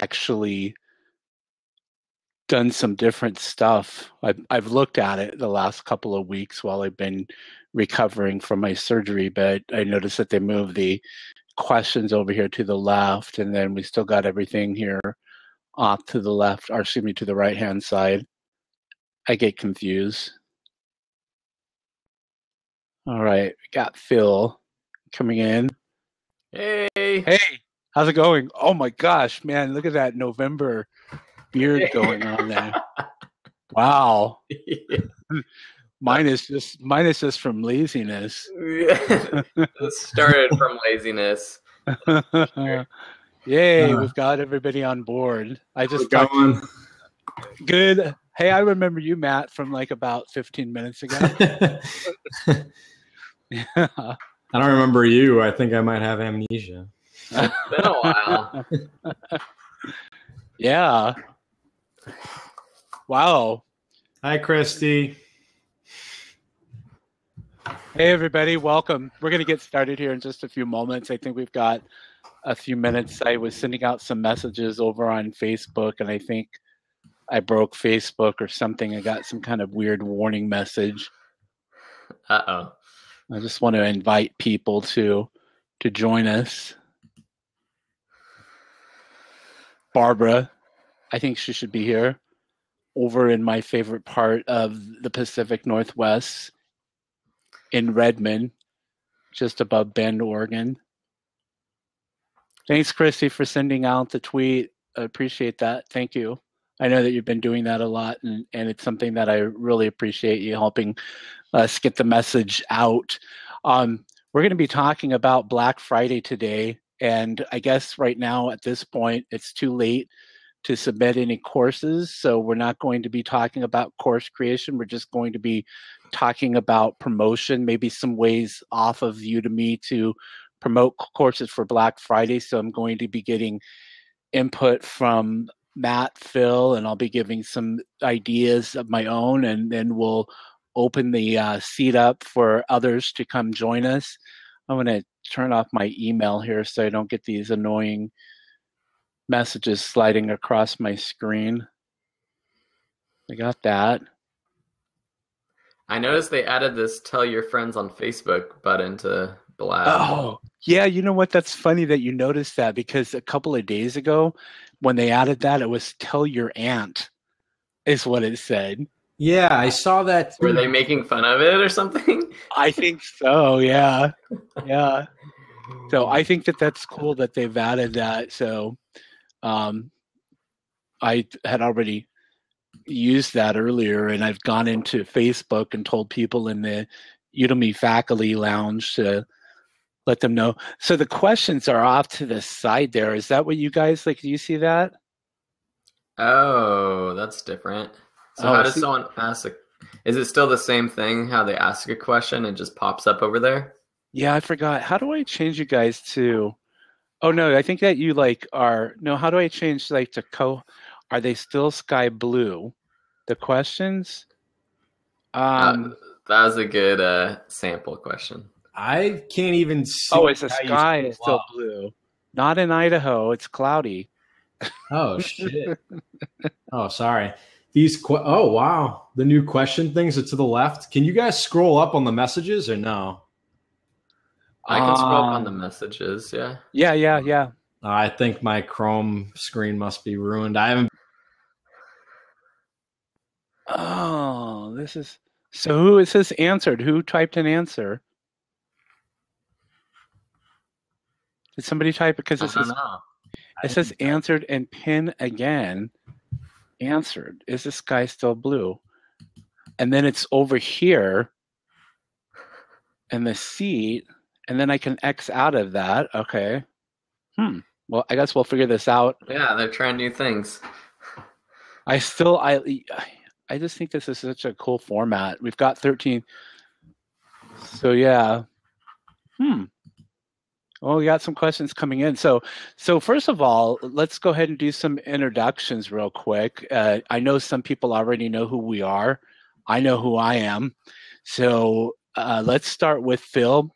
actually done some different stuff. I've looked at it the last couple of weeks while I've been recovering from my surgery, but I noticed that they moved the questions over here to the left, and then we still got everything here off to the left, or excuse me, to the right-hand side. I get confused. All right, we got Phil coming in. Hey. Hey, how's it going? Oh my gosh, man, look at that November beard going on there. Wow. Mine is just from laziness. It started from laziness. Yay, we've got everybody on board. I just going. Good. Hey, I remember you, Matt, from like about 15 minutes ago. Yeah. I don't remember you. I think I might have amnesia. It's been a while. Yeah. Wow. Hi, Christy. Hey, everybody. Welcome. We're going to get started here in just a few moments. I think we've got a few minutes. I was sending out some messages over on Facebook, and I think I broke Facebook or something. I got some kind of weird warning message. Uh-oh. I just want to invite people to join us. Barbara, I think she should be here, over in my favorite part of the Pacific Northwest in Redmond, just above Bend, Oregon. Thanks, Christy, for sending out the tweet. I appreciate that. Thank you. I know that you've been doing that a lot, and it's something that I really appreciate you helping us get the message out. We're going to be talking about Black Friday today, and I guess right now at this point, it's too late to submit any courses, so we're not going to be talking about course creation. We're just going to be talking about promotion, maybe some ways off of Udemy to promote courses for Black Friday. So I'm going to be getting input from Matt, Phil, and I'll be giving some ideas of my own, and then we'll open the seat up for others to come join us. I'm going to turn off my email here so I don't get these annoying messages sliding across my screen. I got that. I noticed they added this "Tell Your Friends on Facebook" button to Blab. Oh, yeah. You know what? That's funny that you noticed that, because a couple of days ago when they added that, it was "Tell Your Aunt" is what it said. Yeah, I saw that too. Were they making fun of it or something? I think so, yeah. Yeah. So I think that that's cool that they've added that. So I had already used that earlier, and I've gone into Facebook and told people in the Udemy faculty lounge to let them know. So the questions are off to the side there. Is that what you guys like? Do you see that? Oh, that's different. So how does someone ask is it still the same thing, how they ask a question and just pops up over there? Yeah, I forgot. How do I change you guys to? Oh no, I think that you how do I change to are they still sky blue? The questions? That was a good sample question. I can't even see. Oh, it's the sky is still blue. Not in Idaho. It's cloudy. Oh, shit. Oh, sorry. Oh, wow. The new question things are to the left. Can you guys scroll up on the messages or no? I can scroll up on the messages, yeah. Yeah. I think my Chrome screen must be ruined. I haven't. Oh, this is... So who is this answered? Who typed an answer? Did somebody type it? Because it says answered and pin again. Answered. Is the sky still blue? And then it's over here in the seat, and then I can X out of that. Okay. Well, I guess we'll figure this out. Yeah, they're trying new things. I just think this is such a cool format. We've got 13. So yeah. Well, we got some questions coming in. So first of all, let's go ahead and do some introductions real quick. I know some people already know who we are. I know who I am. So let's start with Phil.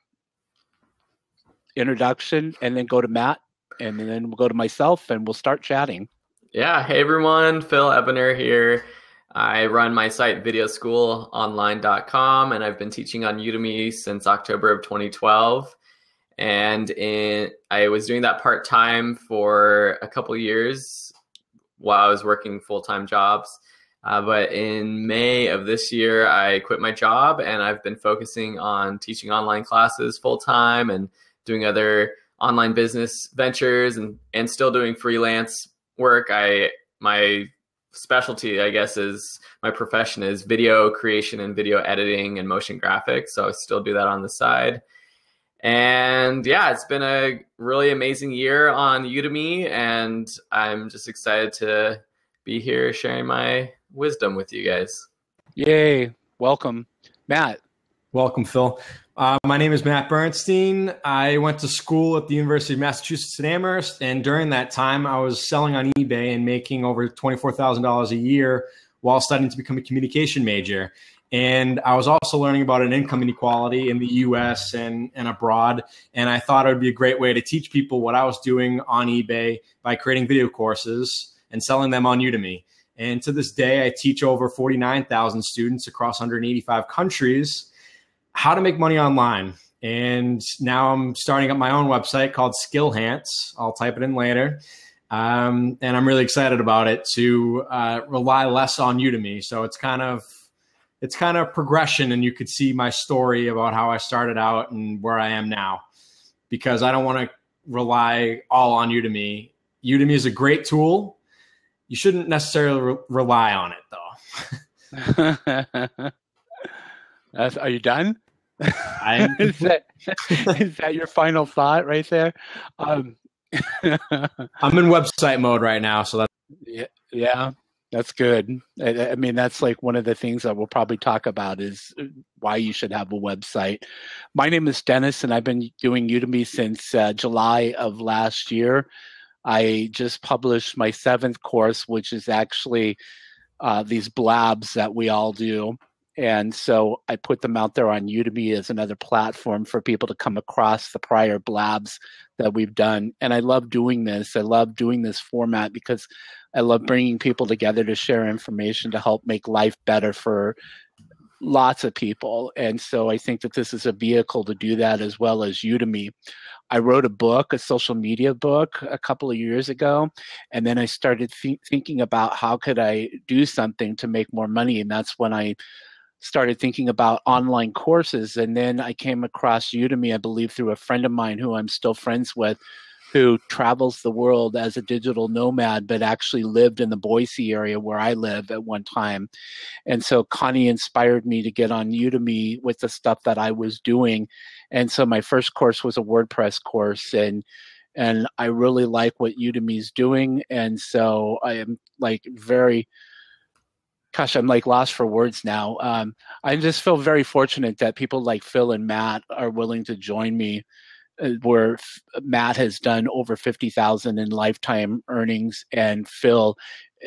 Introduction, and then go to Matt. and then we'll go to myself and we'll start chatting. Yeah. Hey, everyone. Phil Ebiner here. I run my site videoschoolonline.com, and I've been teaching on Udemy since October of 2012. And I was doing that part-time for a couple years while I was working full-time jobs. But in May of this year, I quit my job, and I've been focusing on teaching online classes full-time and doing other online business ventures and still doing freelance work. My specialty, I guess, is my profession is video creation and video editing and motion graphics. So I still do that on the side. And yeah, it's been a really amazing year on Udemy, and I'm just excited to be here sharing my wisdom with you guys. Yay. Welcome. Matt. Welcome, Phil. My name is Matt Bernstein. I went to school at the University of Massachusetts at Amherst, and during that time, I was selling on eBay and making over $24,000 a year while studying to become a communication major. And I was also learning about an income inequality in the U.S. and abroad, and I thought it would be a great way to teach people what I was doing on eBay by creating video courses and selling them on Udemy. And to this day, I teach over 49,000 students across 185 countries how to make money online. And now I'm starting up my own website called Skillhance. I'll type it in later. And I'm really excited about it to rely less on Udemy. So it's kind of progression, and you could see my story about how I started out and where I am now, because I don't want to rely all on Udemy. Udemy is a great tool. You shouldn't necessarily rely on it, though. Are you done? Is that your final thought right there? I'm in website mode right now, so that's yeah, that's good. I mean, that's like one of the things that we'll probably talk about is why you should have a website. My name is Dennis, and I've been doing Udemy since July of last year. I just published my 7th course, which is actually these blabs that we all do. And so I put them out there on Udemy as another platform for people to come across the prior blabs that we've done. And I love doing this. I love doing this format because I love bringing people together to share information to help make life better for lots of people. And so I think that this is a vehicle to do that, as well as Udemy. I wrote a book, a social media book, a couple of years ago, and then I started thinking about how could I do something to make more money. And that's when I started thinking about online courses. And then I came across Udemy, I believe, through a friend of mine who I'm still friends with, who travels the world as a digital nomad, but actually lived in the Boise area where I live at one time. And so Connie inspired me to get on Udemy with the stuff that I was doing. And so my first course was a WordPress course, and I really like what Udemy's doing. And so I am like I'm like lost for words now. I just feel very fortunate that people like Phil and Matt are willing to join me, where Matt has done over 50,000 in lifetime earnings, and Phil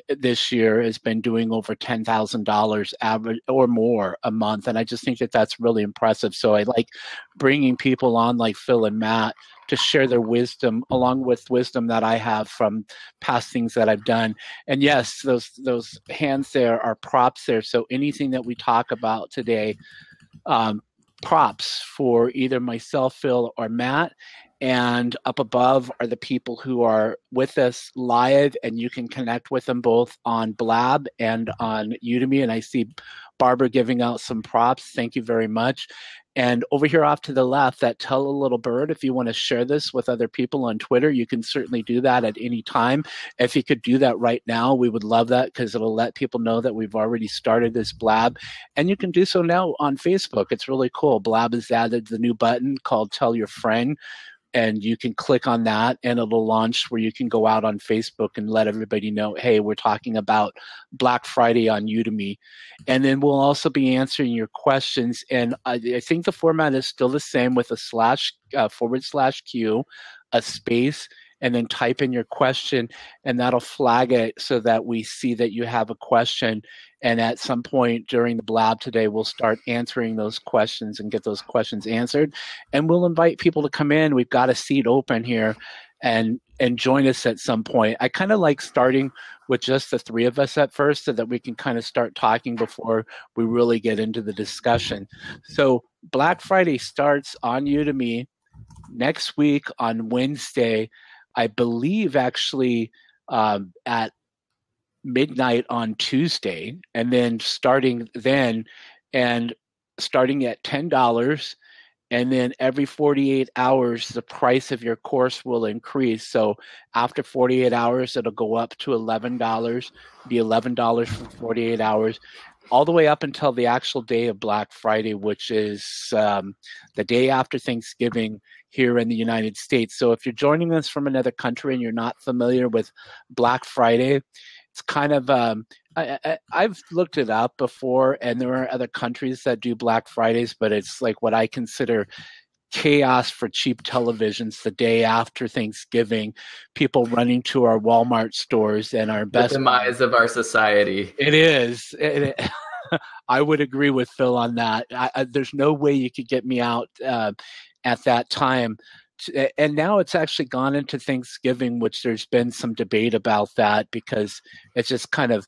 this year has been doing over $10,000 average or more a month. And I just think that that's really impressive. So I like bringing people on like Phil and Matt to share their wisdom along with wisdom that I have from past things that I've done. And yes, those hands there are props there. So anything that we talk about today, props for either myself, Phil, or Matt. And up above are the people who are with us live, and you can connect with them both on Blab and on Udemy. And I see Barbara giving out some props. Thank you very much. And over here off to the left, that Tell a Little Bird, if you want to share this with other people on Twitter, you can certainly do that at any time. If you could do that right now, we would love that, because it'll let people know that we've already started this Blab. And you can do so now on Facebook. It's really cool. Blab has added the new button called Tell Your Friend, and you can click on that and it'll launch where you can go out on Facebook and let everybody know, hey, we're talking about Black Friday on Udemy. And then we'll also be answering your questions. And I think the format is still the same, with a /Q, a space, and then type in your question, and that'll flag it so that we see that you have a question. And at some point during the Blab today, we'll start answering those questions and get those questions answered. And we'll invite people to come in. We've got a seat open here. and join us at some point. I kind of like starting with just the three of us at first so that we can kind of start talking before we really get into the discussion. So Black Friday starts on Udemy next week on Wednesday, I believe actually at midnight on Tuesday, and then starting at $10, and then every 48 hours the price of your course will increase. So after 48 hours it'll go up to $11, be $11 for 48 hours, all the way up until the actual day of Black Friday, which is the day after Thanksgiving here in the United States. So if you're joining us from another country and you're not familiar with Black Friday, it's kind of I've looked it up before, and there are other countries that do Black Fridays, but it's like what I consider chaos for cheap televisions the day after Thanksgiving, people running to our Walmart stores and our Best Buy. The demise of our society. It is. I would agree with Phil on that. There's no way you could get me out at that time. And now it's actually gone into Thanksgiving, which there's been some debate about that because it's just kind of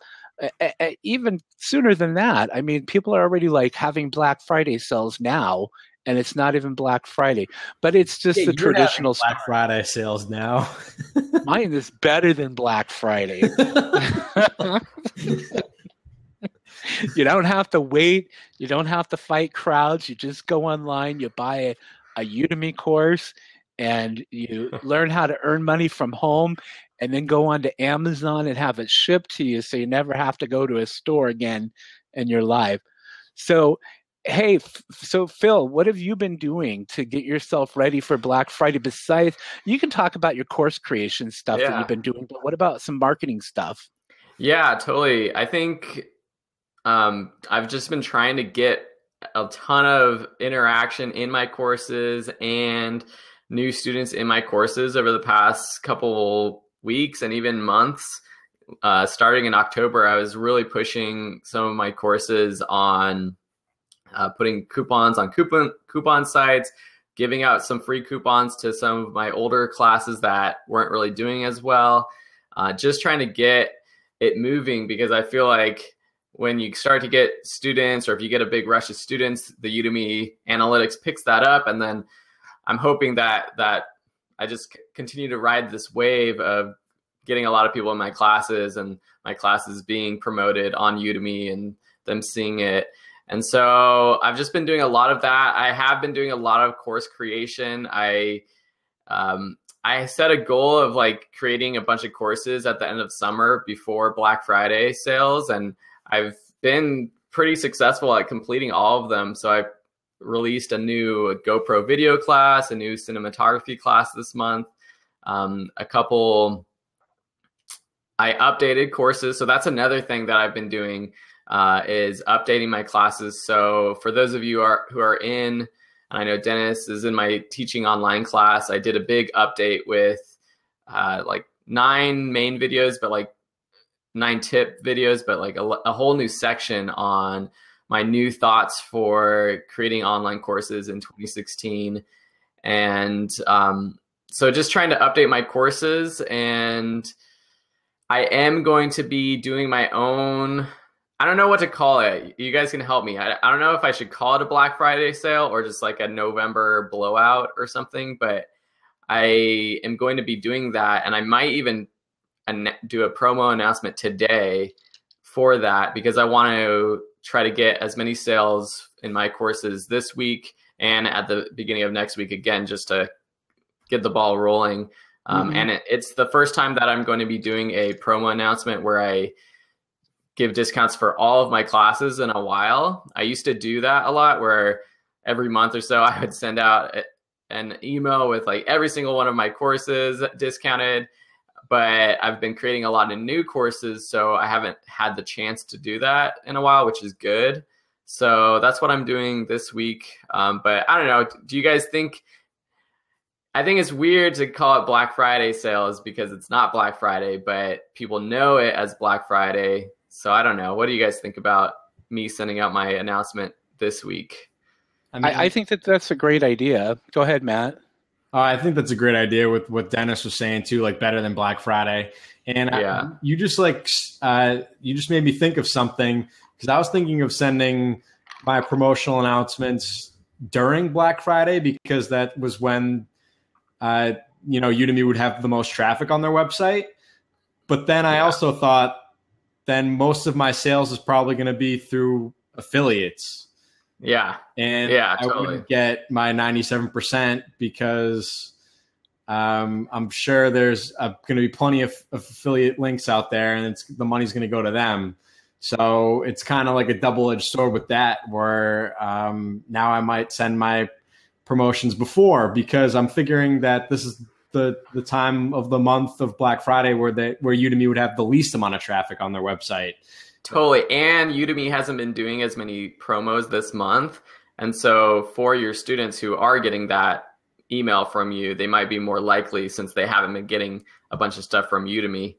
even sooner than that. I mean, people are already like having Black Friday sales now, and it's not even Black Friday, but it's just the traditional Black Friday sales now. Mine is better than Black Friday. You don't have to wait. You don't have to fight crowds. You just go online. You buy a Udemy course, and you learn how to earn money from home, and then go on to Amazon and have it shipped to you so you never have to go to a store again in your life. So, hey, so Phil, what have you been doing to get yourself ready for Black Friday? Besides, you can talk about your course creation stuff that you've been doing, but what about some marketing stuff? Yeah, totally. I think I've just been trying to get a ton of interaction in my courses and new students in my courses over the past couple weeks and even months. Starting in October, I was really pushing some of my courses on putting coupons on coupon sites, giving out some free coupons to some of my older classes that weren't really doing as well. Just trying to get it moving, because I feel like when you start to get students, or if you get a big rush of students, the Udemy analytics picks that up. And then I'm hoping that I just continue to ride this wave of getting a lot of people in my classes, and my classes being promoted on Udemy and them seeing it. And so I've just been doing a lot of that. I have been doing a lot of course creation. I set a goal of like creating a bunch of courses at the end of summer before Black Friday sales, and I've been pretty successful at completing all of them. So I released a new GoPro video class, a new cinematography class this month, a couple. I updated courses. So that's another thing that I've been doing, is updating my classes. So for those of you who are in, and I know Dennis is in my teaching online class, I did a big update with like 9 main videos, but like 9 tip videos, but like a whole new section on my new thoughts for creating online courses in 2016. And so just trying to update my courses, and I am going to be doing my own, I don't know what to call it. You guys can help me. I don't know if I should call it a Black Friday sale or just like a November blowout or something, but I am going to be doing that. And I might even do a promo announcement today for that, because I want to try to get as many sales in my courses this week and at the beginning of next week again, just to get the ball rolling. And it's the first time that I'm going to be doing a promo announcement where I give discounts for all of my classes in a while. I used to do that a lot, where every month or so I would send out an email with like every single one of my courses discounted, but I've been creating a lot of new courses, so I haven't had the chance to do that in a while, which is good. So that's what I'm doing this week. But I don't know, do you guys think, I think it's weird to call it Black Friday sales because it's not Black Friday, but people know it as Black Friday. So I don't know. What do you guys think about me sending out my announcement this week? I think that that's a great idea. Go ahead, Matt. I think that's a great idea with what Dennis was saying too, like better than Black Friday. And Yeah. you just made me think of something, because I was thinking of sending my promotional announcements during Black Friday, because that was when Udemy would have the most traffic on their website. But then I also thought, then most of my sales is probably going to be through affiliates. Yeah. And Yeah, I totally. wouldn't get my 97% because I'm sure there's going to be plenty of affiliate links out there, and the money's going to go to them. So it's kind of like a double-edged sword with that, where now I might send my promotions before, because I'm figuring that this is the time of the month of Black Friday where Udemy would have the least amount of traffic on their website. Totally. And Udemy hasn't been doing as many promos this month. And so for your students who are getting that email from you, they might be more likely, since they haven't been getting a bunch of stuff from Udemy.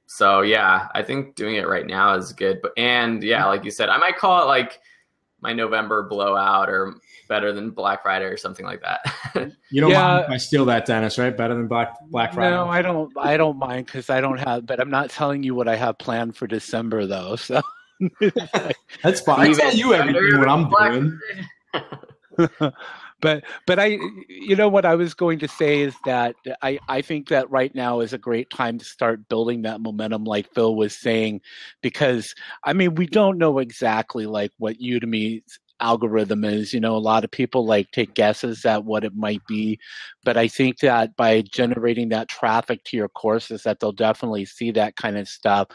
So yeah, I think doing it right now is good. And yeah, like you said, I might call it like my November blowout, or better than Black Friday, or something like that. You don't mind if I steal that, Dennis, right? Better than Black Friday? No, I don't mind, because I don't have, but I'm not telling you what I have planned for December though. So that's fine. I tell you everything what I'm doing. But what I was going to say is that I think that right now is a great time to start building that momentum, like Phil was saying, because we don't know exactly like what Udemy's algorithm is. A lot of people like take guesses at what it might be, but I think that by generating that traffic to your courses, that they'll definitely see that kind of stuff.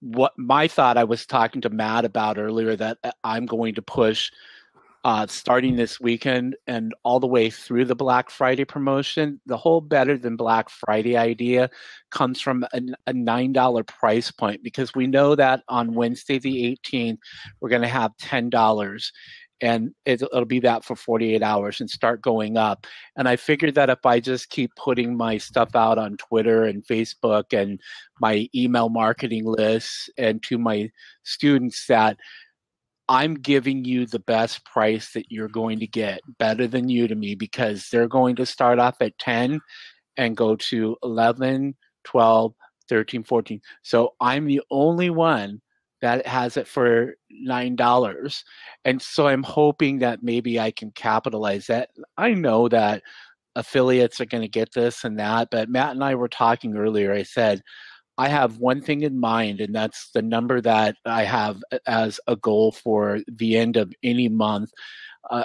What my thought, I was talking to Matt about earlier, that I'm going to push starting this weekend and all the way through the Black Friday promotion. The whole better than Black Friday idea comes from a $9 price point, because we know that on Wednesday the 18th, we're going to have $10. And it'll be that for 48 hours and start going up. And I figured that if I just keep putting my stuff out on Twitter and Facebook and my email marketing lists and to my students, that I'm giving you the best price that you're going to get, better than Udemy, because they're going to start off at 10 and go to 11, 12, 13, 14. So I'm the only one that has it for $9. And so I'm hoping that maybe I can capitalize that. I know that affiliates are going to get this and that, but Matt and I were talking earlier. I said, I have one thing in mind, and that's the number that I have as a goal for the end of any month.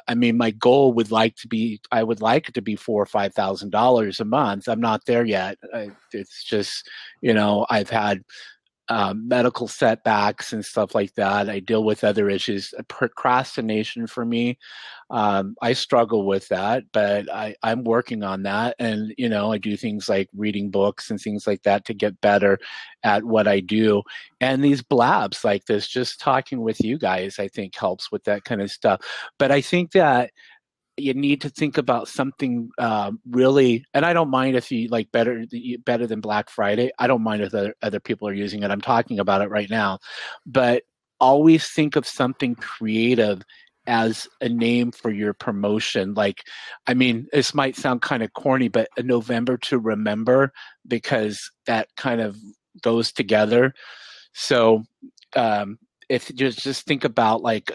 My goal would like it to be $4,000 or $5,000 a month. I'm not there yet. It's just, I've had medical setbacks and stuff like that. I deal with other issues. Procrastination for me, I struggle with that, but I'm working on that. And, I do things like reading books and things like that to get better at what I do. And these blabs like this, just talking with you guys, I think helps with that kind of stuff. But I think that you need to think about something really, and I don't mind if you like better than Black Friday. I don't mind if other people are using it. I'm talking about it right now, but always think of something creative as a name for your promotion. Like, this might sound kind of corny, but a November to remember, because that kind of goes together. So if you just think about like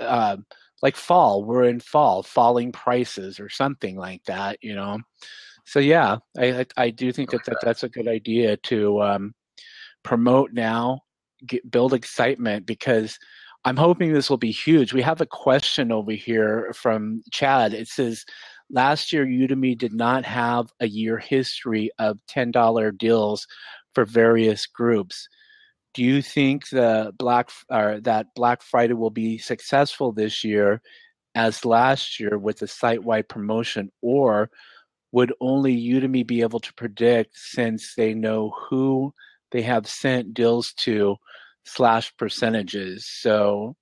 fall, we're in fall, falling prices or something like that, So yeah, I do think that's a good idea to promote now, build excitement, because I'm hoping this will be huge. We have a question over here from Chad. It says, last year Udemy did not have a year history of $10 deals for various groups. Do you think that Black Friday will be successful this year as last year with a site-wide promotion, or would only Udemy be able to predict, since they know who they have sent deals to / percentages? So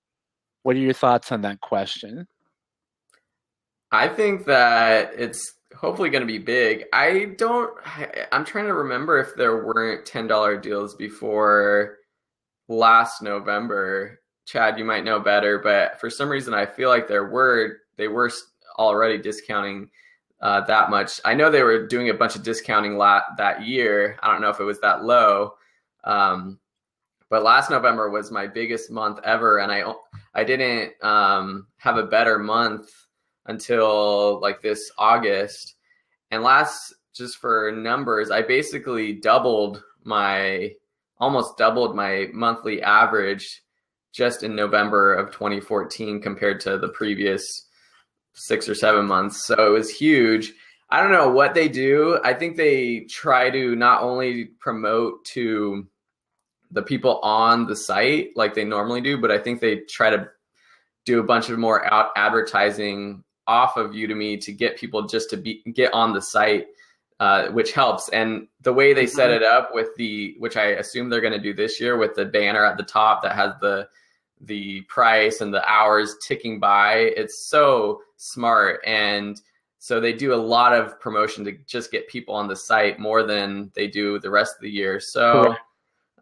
what are your thoughts on that question? I think that it's hopefully going to be big. I'm trying to remember if there weren't $10 deals before last November. Chad, you might know better, but for some reason I feel like they were already discounting that much. I know they were doing a bunch of discounting that year. I don't know if it was that low. But last November was my biggest month ever, and I didn't have a better month until like this August. And just for numbers, I basically almost doubled my monthly average just in November of 2014 compared to the previous 6 or 7 months. So it was huge. I don't know what they do. I think they try to not only promote to the people on the site like they normally do, but I think they try to do a bunch of more advertising off of Udemy to get people just to get on the site, which helps. And the way they set it up with which I assume they're going to do this year, with the banner at the top that has the price and the hours ticking by, it's so smart. And so they do a lot of promotion to just get people on the site more than they do the rest of the year. So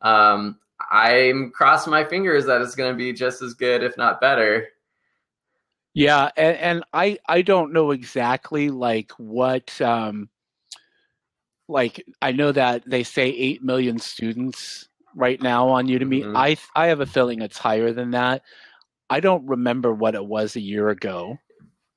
I'm crossing my fingers that it's going to be just as good, if not better. Yeah, and I don't know exactly like what like I know that they say 8 million students right now on Udemy. I have a feeling it's higher than that. I don't remember what it was a year ago.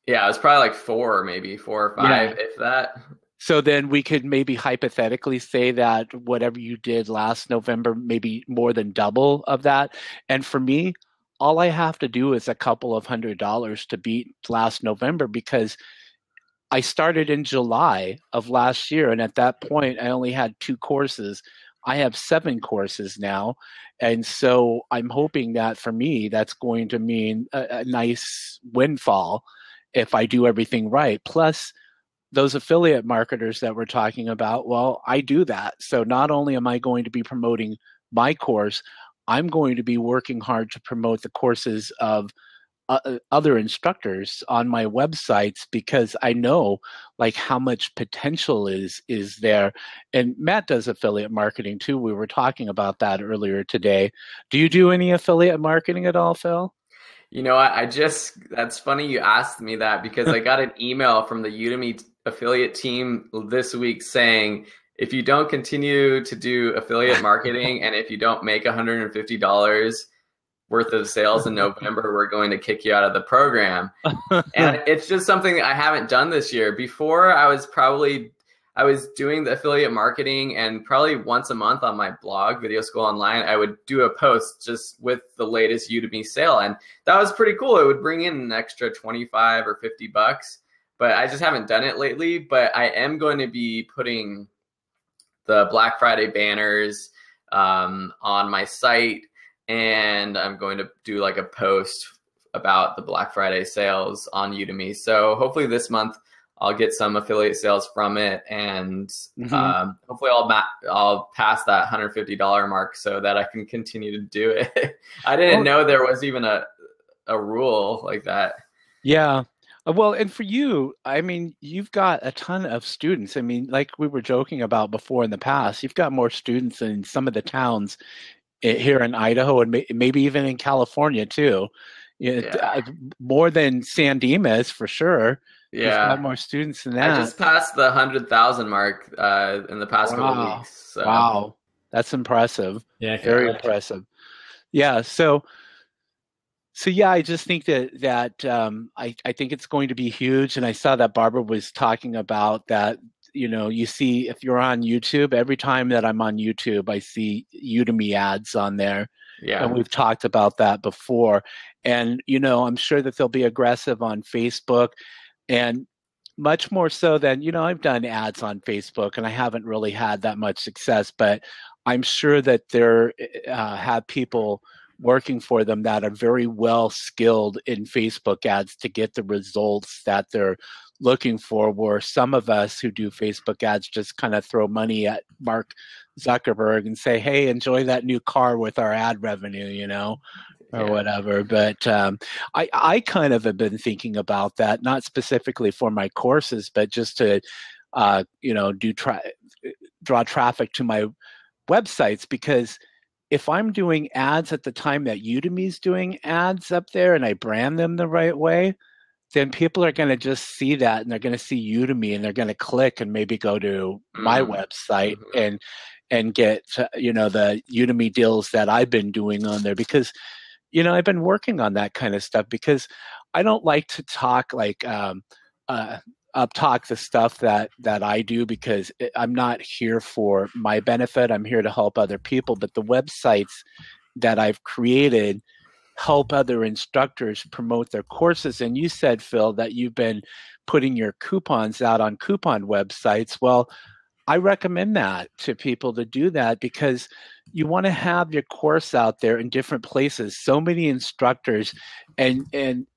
Yeah, it was probably like 4 or 5, if that. So then we could maybe hypothetically say that whatever you did last November, maybe more than double of that. And for me, all I have to do is a couple of $100 to beat last November, because I started in July of last year. And at that point, I only had 2 courses. I have 7 courses now. And so I'm hoping that for me, that's going to mean a nice windfall if I do everything right. Plus, those affiliate marketers that we're talking about, well, I do that. So not only am I going to be promoting my course, I'm going to be working hard to promote the courses of other instructors on my websites, because I know like how much potential is there. And Matt does affiliate marketing too. We were talking about that earlier today. Do you do any affiliate marketing at all, Phil? You know, that's funny you asked me that, because I got an email from the Udemy affiliate team this week saying, if you don't continue to do affiliate marketing and if you don't make $150 worth of sales in November, we're going to kick you out of the program. And it's just something I haven't done this year. Before, I was doing the affiliate marketing, and probably once a month on my blog, Video School Online, I would do a post just with the latest Udemy sale. And that was pretty cool. It would bring in an extra 25 or $50, but I just haven't done it lately. But I am going to be putting the Black Friday banners on my site, and I'm going to do like a post about the Black Friday sales on Udemy. So hopefully this month I'll get some affiliate sales from it, and hopefully I'll pass that $150 mark so that I can continue to do it. I didn't know there was even a rule like that. Yeah. Well, and for you, I mean, you've got a ton of students. I mean, like we were joking about before in the past, you've got more students in some of the towns here in Idaho, and maybe even in California too. More than San Dimas for sure. Yeah, you've got more students than that. I just passed the 100,000 mark in the past couple of weeks. So. Wow, that's impressive. Yeah, very impressive. Yeah, so yeah, I just think that I think it's going to be huge, and I saw that Barbara was talking about that. You know, you see, if you're on YouTube, every time that I'm on YouTube, I see Udemy ads on there. Yeah. And we've talked about that before. And, you know, I'm sure that they'll be aggressive on Facebook, and much more so than, you know, I've done ads on Facebook and I haven't really had that much success, but I'm sure that there have people working for them that are very well skilled in Facebook ads to get the results that they're looking for, where some of us who do Facebook ads just kind of throw money at Mark Zuckerberg and say, hey, enjoy that new car with our ad revenue, you know, or whatever. But I kind of have been thinking about that, not specifically for my courses, but just to, you know, draw traffic to my websites, because if I'm doing ads at the time that Udemy's doing ads up there and I brand them the right way, then people are going to just see that, and they're going to see Udemy, and they're going to click and maybe go to my website and get, the Udemy deals that I've been doing on there, because, I've been working on that kind of stuff, because I don't like to talk talk the stuff that I do, because I'm not here for my benefit. I'm here to help other people. But the websites that I've created help other instructors promote their courses. And you said, Phil, that you've been putting your coupons out on coupon websites. Well, I recommend that to people to do that, because you want to have your course out there in different places. So many instructors, and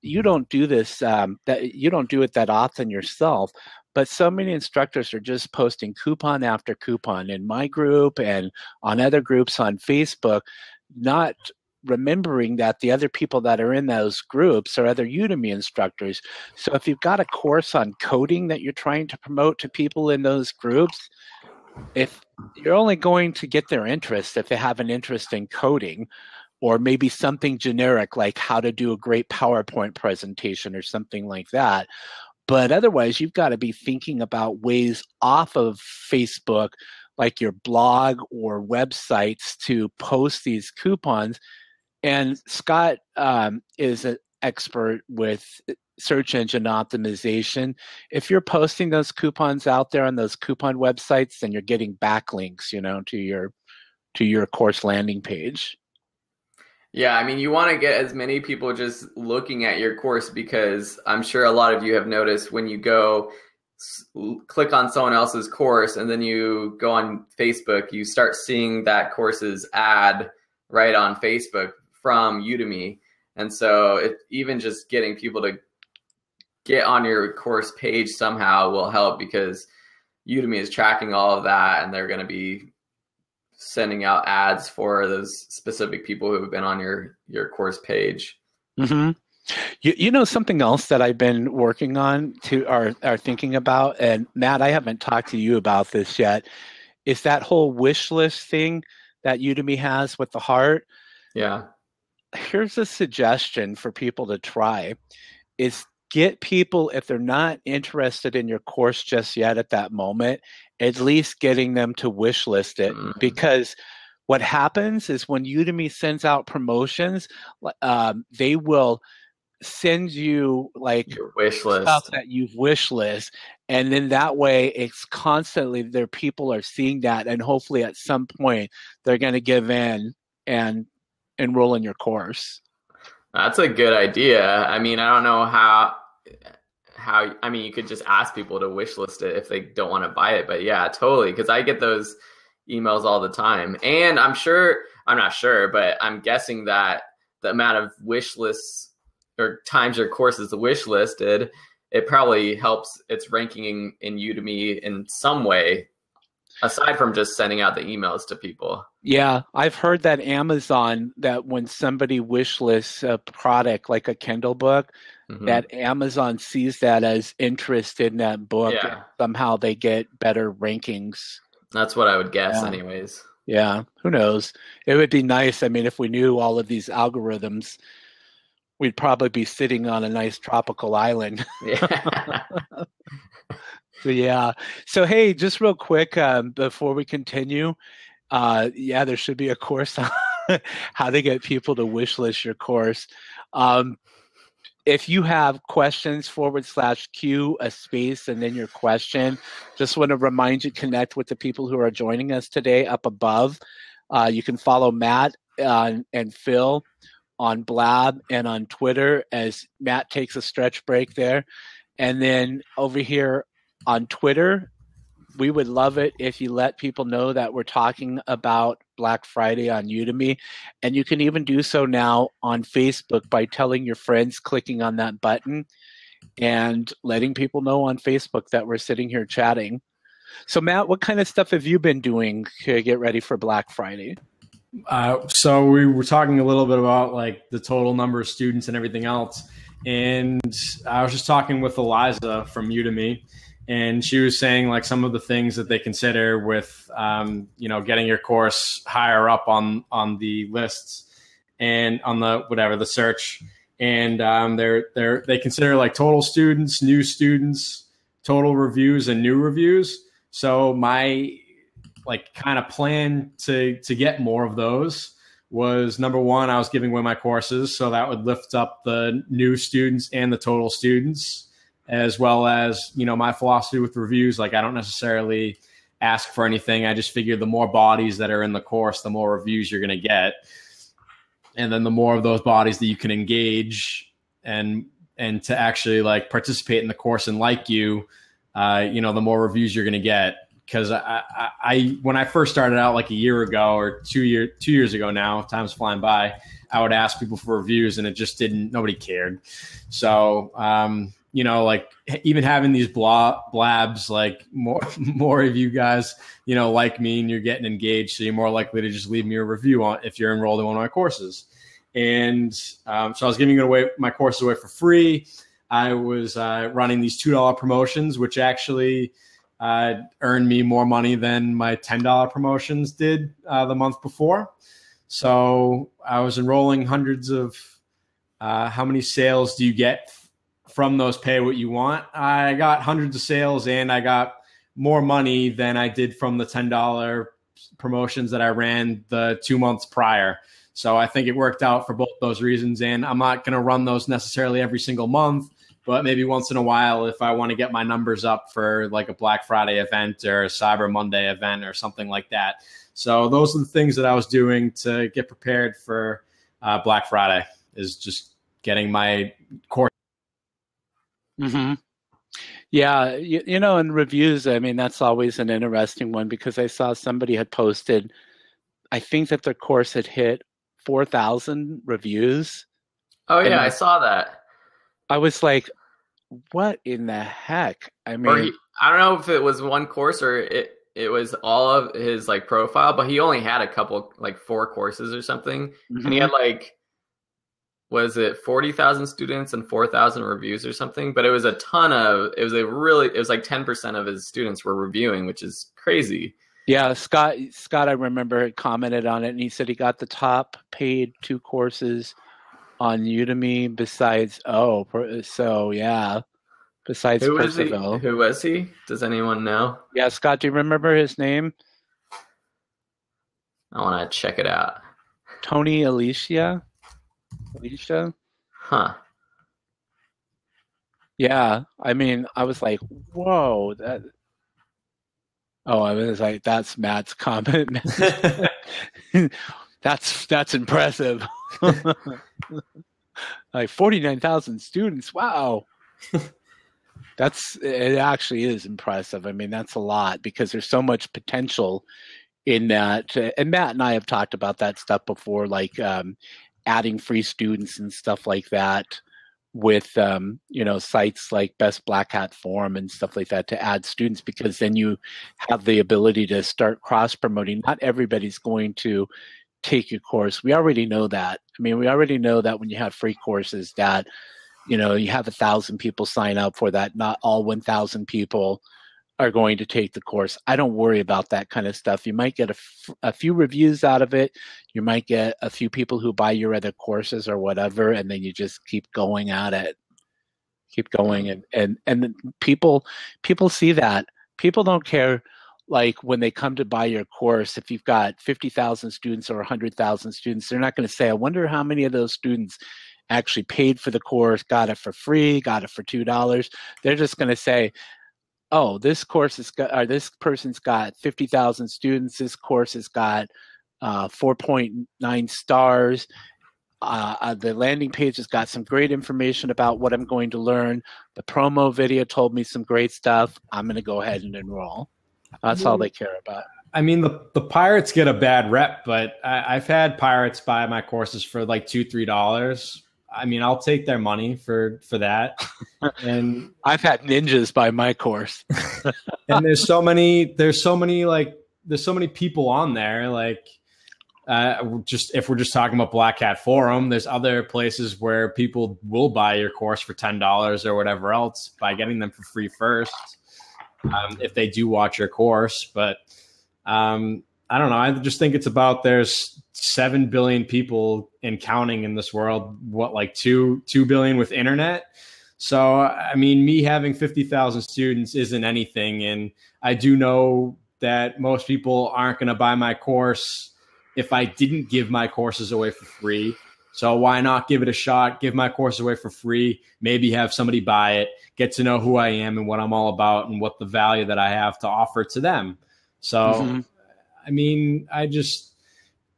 you don't do this, that you don't do it that often yourself, but so many instructors are just posting coupon after coupon in my group and on other groups on Facebook, not remembering that the other people that are in those groups are other Udemy instructors. So if you've got a course on coding that you're trying to promote to people in those groups, if you're only going to get their interest if they have an interest in coding, or maybe something generic like how to do a great PowerPoint presentation or something like that. But otherwise, you've got to be thinking about ways off of Facebook, like your blog or websites, to post these coupons. And Scott is an expert with search engine optimization. If you're posting those coupons out there on those coupon websites, then you're getting backlinks, to your course landing page. Yeah, I mean, you want to get as many people just looking at your course, because I'm sure a lot of you have noticed when you go click on someone else's course and then you go on Facebook, you start seeing that course's ad right on Facebook from Udemy. And so even just getting people to get on your course page somehow will help, because Udemy is tracking all of that, and they're going to be sending out ads for those specific people who have been on your course page. Mm-hmm. Something else that I've been working on are thinking about, and Matt, I haven't talked to you about this yet, is that whole wish list thing that Udemy has with the heart. Yeah. Here's a suggestion for people to try, is get people, if they're not interested in your course just yet at that moment, at least getting them to wish list it. Because what happens is when Udemy sends out promotions, they will send you like your wish list stuff that you've wish list, and then that way it's constantly there. People are seeing that, and hopefully at some point they're going to give in and enroll in your course. That's a good idea. I mean, I don't know how, I mean, you could just ask people to wish list it if they don't want to buy it, but yeah, totally. Cause I get those emails all the time, and I'm not sure, but I'm guessing that the amount of wish lists or times your course is wish listed, it probably helps its ranking in Udemy in some way, aside from just sending out the emails to people. Yeah, I've heard that Amazon, that when somebody wish lists a product like a Kindle book, that Amazon sees that as interest in that book. Yeah. And somehow they get better rankings. That's what I would guess anyways. Yeah, who knows? It would be nice. I mean, if we knew all of these algorithms, we'd probably be sitting on a nice tropical island. Yeah. So hey, just real quick before we continue, there should be a course on how to get people to wish list your course. If you have questions, /Q, a space, and then your question, just want to remind you, connect with the people who are joining us today up above. You can follow Matt and Phil on Blab and on Twitter, as Matt takes a stretch break there. And then over here on Twitter, we would love it if you let people know that we're talking about Black Friday on Udemy. And you can even do so now on Facebook by telling your friends, clicking on that button, and letting people know on Facebook that we're sitting here chatting. So Matt, what kind of stuff have you been doing to get ready for Black Friday? So we were talking a little bit about like the total number of students and everything else. And I was just talking with Eliza from Udemy, and she was saying like some of the things that they consider with, getting your course higher up on the lists and on the search. and they consider like total students, new students, total reviews, and new reviews. So my like kind of plan to get more of those was, number one, I was giving away my courses, so that would lift up the new students and the total students, as well as, you know, my philosophy with reviews. Like, I don't necessarily ask for anything. I just figure the more bodies that are in the course, the more reviews you're going to get. And then the more of those bodies that you can engage and to actually like participate in the course and like you, you know, the more reviews you're going to get. Because I when I first started out like a year ago or 2 years ago now, time's flying by, I would ask people for reviews and it just nobody cared. So, you know, like even having these blabs, like more of you guys, you know, like me and you're getting engaged. So you're more likely to just leave me a review on if you're enrolled in one of my courses. And so I was giving my courses away for free. I was running these $2 promotions, which actually earned me more money than my $10 promotions did the month before. So I was enrolling hundreds of how many sales do you get from those pay what you want? I got hundreds of sales and I got more money than I did from the $10 promotions that I ran the 2 months prior. So I think it worked out for both those reasons. And I'm not going to run those necessarily every single month, but maybe once in a while, if I want to get my numbers up for like a Black Friday event or a Cyber Monday event or something like that. So those are the things that I was doing to get prepared for Black Friday, is just getting my course. Mm-hmm. Yeah, you know, in reviews, I mean, that's always an interesting one, because I saw somebody had posted, I think that their course had hit 4,000 reviews. Oh yeah, I saw that. I was like, what in the heck? I mean, I don't know if it was one course or it was all of his like profile, but he only had a couple, like 4 courses or something. Mm-hmm. And he had like, was it 40,000 students and 4,000 reviews or something? But it was it was like 10% of his students were reviewing, which is crazy. Yeah, Scott, I remember had commented on it, and he said he got the top paid 2 courses on Udemy besides Percival. Who was he? Does anyone know? Yeah, Scott, do you remember his name? I want to check it out. Tony Alicia? Huh. Yeah, I mean, I was like, whoa, I was like, that's Matt's comment. That's impressive. Like 49,000 students. Wow. It actually is impressive. I mean, that's a lot, because there's so much potential in that. And Matt and I have talked about that stuff before, like adding free students and stuff like that with, you know, sites like Best Black Hat Forum and stuff like that to add students, because then you have the ability to start cross-promoting. Not everybody's going to take your course. We already know that. I mean, we already know that when you have free courses that, you know, you have 1,000 people sign up for that. Not all 1,000 people are going to take the course. I don't worry about that kind of stuff. You might get a few reviews out of it. You might get a few people who buy your other courses or whatever, and then you just keep going at it. Keep going, and people see that. People don't care, like when they come to buy your course, if you've got 50,000 students or 100,000 students, they're not going to say, I wonder how many of those students actually paid for the course, got it for free, got it for $2. They're just going to say, oh, this person's got 50,000 students. This course has got 4.9 stars. The landing page has got some great information about what I'm going to learn. The promo video told me some great stuff. I'm going to go ahead and enroll. That's all they care about. I mean, the pirates get a bad rep, but I've had pirates buy my courses for like $2-3. I mean, I'll take their money for that. And I've had ninjas buy my course. And there's so many people on there. Like, if we're just talking about Black Hat Forum, there's other places where people will buy your course for $10 or whatever else by getting them for free first, if they do watch your course. But I don't know. I just think it's about there's 7 billion people and counting in this world, what, like 2 billion with internet. So, I mean, me having 50,000 students isn't anything. And I do know that most people aren't going to buy my course if I didn't give my courses away for free. So why not give it a shot, give my course away for free, maybe have somebody buy it, get to know who I am and what I'm all about and what the value that I have to offer to them. So, I mean,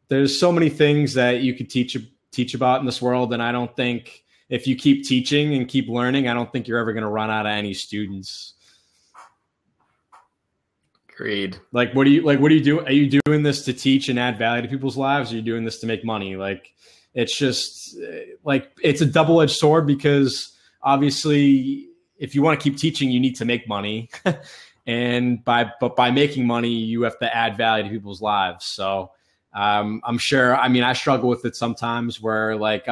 there's so many things that you could teach about in this world. And I don't think if you keep teaching and keep learning, I don't think you're ever going to run out of any students. Agreed. Like, what do you do? Are you doing this to teach and add value to people's lives? Or are you doing this to make money? Like, it's just like, it's a double-edged sword, because obviously if you want to keep teaching, you need to make money. And by making money, you have to add value to people's lives. So I'm sure, I mean, I struggle with it sometimes where like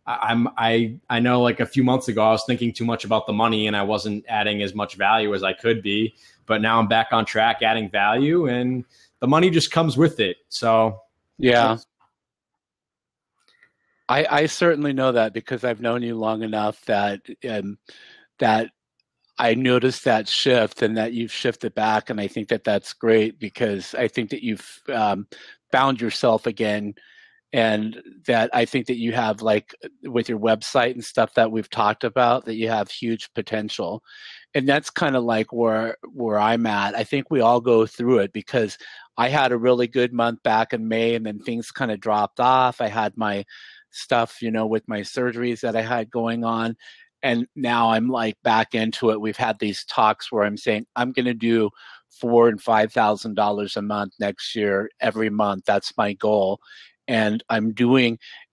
I know like a few months ago, I was thinking too much about the money and I wasn't adding as much value as I could be, but now I'm back on track adding value and the money just comes with it. So, yeah. I certainly know that, because I've known you long enough that I noticed that shift and that you've shifted back. And I think that that's great, because I think that you've found yourself again. And that I think that you have, like with your website and stuff that we've talked about, that you have huge potential. And that's kind of like where I'm at. I think we all go through it, because I had a really good month back in May and then things kind of dropped off. I had my stuff, with my surgeries that I had going on. And now I'm like back into it. We've had these talks where I'm saying I'm going to do $4,000 and $5,000 a month next year, every month. That's my goal. And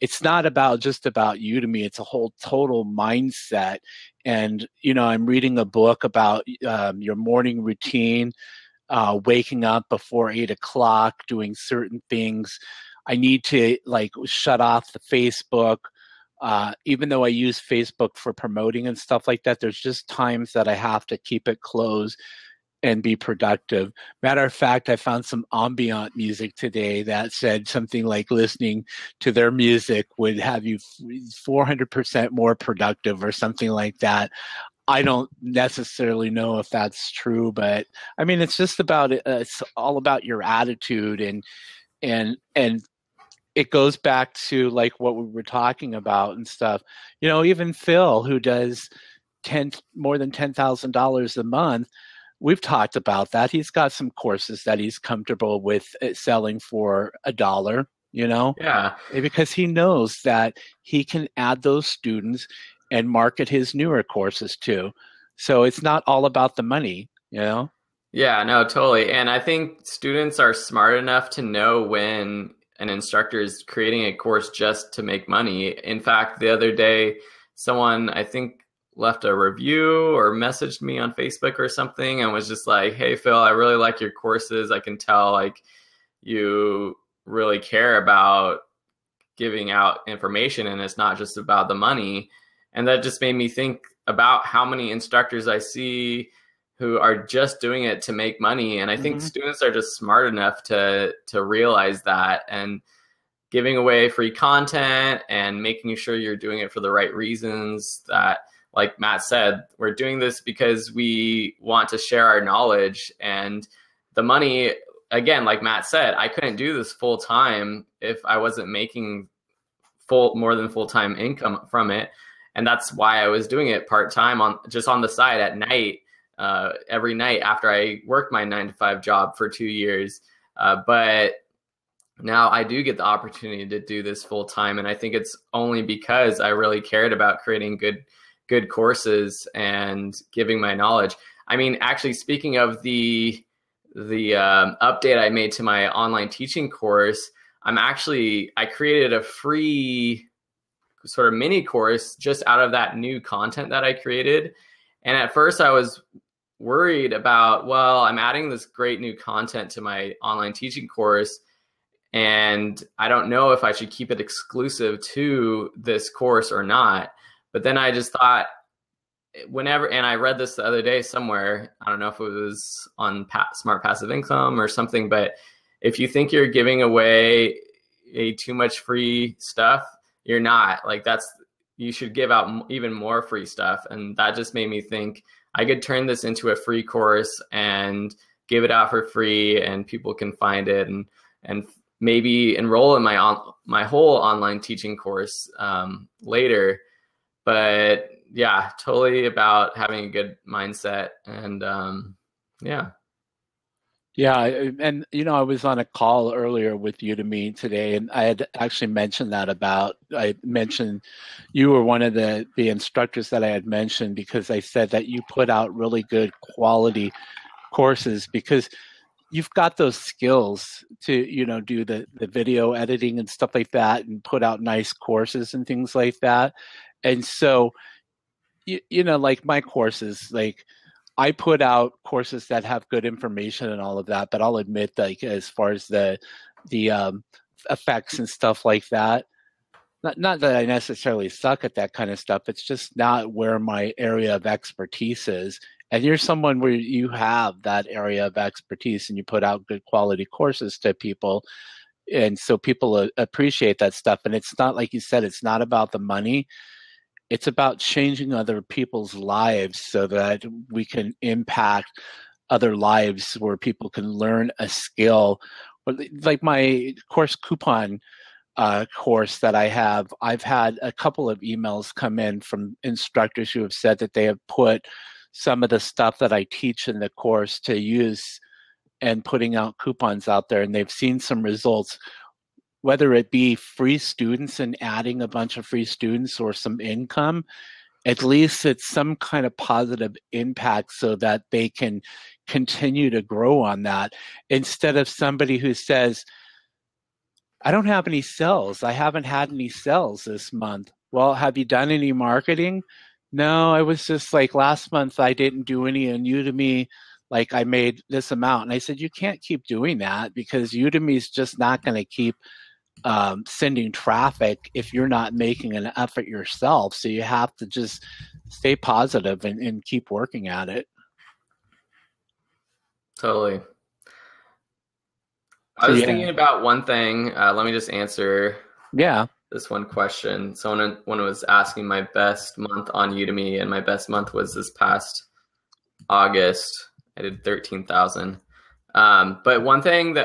it's not just about Udemy. It's a whole total mindset. And, I'm reading a book about your morning routine, waking up before 8 o'clock, doing certain things. I need to like shut off the Facebook. Even though I use Facebook for promoting and stuff like that, there's just times that I have to keep it closed and be productive. Matter of fact, I found some ambient music today that said something like listening to their music would have you 400% more productive or something like that. I don't necessarily know if that's true, but I mean, it's just about it's all about your attitude, and it goes back to like what we were talking about and stuff. Even Phil, who does more than $10,000 a month, we've talked about that. He's got some courses that he's comfortable with selling for $1, Yeah. because he knows that he can add those students and market his newer courses too. So it's not all about the money, Yeah, no, totally. And I think students are smart enough to know when an instructor is creating a course just to make money. In fact, the other day, someone, I think, left a review or messaged me on Facebook or something and was just like, "Hey, Phil, I really like your courses. I can tell like you really care about giving out information and it's not just about the money." And that just made me think about how many instructors I see who are just doing it to make money. And I think students are just smart enough to realize that, and giving away free content and making sure you're doing it for the right reasons. That, like Matt said, we're doing this because we want to share our knowledge, and the money, again, like Matt said, I couldn't do this full time if I wasn't making more than full-time income from it. And that's why I was doing it part-time on the side at night, every night after I worked my 9-to-5 job for 2 years. But now I do get the opportunity to do this full-time. And I think it's only because I really cared about creating good courses and giving my knowledge. I mean, actually, speaking of the update I made to my online teaching course, I created a free sort of mini course just out of that new content that I created. And at first I was worried about, well, I'm adding this great new content to my online teaching course, and I don't know if I should keep it exclusive to this course or not. But then I just thought, and I read this the other day somewhere, I don't know if it was on Smart Passive Income or something, but if you think you're giving away too much free stuff. You're not. Like, you should give out even more free stuff. And that just made me think I could turn this into a free course and give it out for free, and people can find it and maybe enroll in my whole online teaching course later. But yeah, totally about having a good mindset. And yeah. Yeah, and I was on a call earlier with Udemy today, and I had actually mentioned I mentioned you were one of the instructors that I had mentioned, because I said that you put out really good quality courses, because you've got those skills to do the video editing and stuff like that, and put out nice courses and things like that. And so like my courses, like I put out courses that have good information and all of that, but I'll admit, like, as far as the effects and stuff like that, not that I necessarily suck at that kind of stuff. It's just not where my area of expertise is. And you're someone where you have that area of expertise, and you put out good quality courses to people. And so people appreciate that stuff. And it's not, like you said, it's not about the money. It's about changing other people's lives so that we can impact other lives, where people can learn a skill. Like my course coupon course that I have, I've had a couple of emails come in from instructors who have said that they have put some of the stuff that I teach in the course to use and putting out coupons out there, and they've seen some results, whether it be free students and adding a bunch of free students or some income. At least it's some kind of positive impact so that they can continue to grow on that, instead of somebody who says, I don't have any sales. I haven't had any sales this month. Well, have you done any marketing? No, I was just like, last month I didn't do any on Udemy. Like, I made this amount. And I said, you can't keep doing that, because Udemy's just not going to keep sending traffic if you're not making an effort yourself. So you have to just stay positive and keep working at it. Totally. I was thinking about one thing. Let me just answer this one question. Someone was asking my best month on Udemy, and my best month was this past August. I did 13,000. But one thing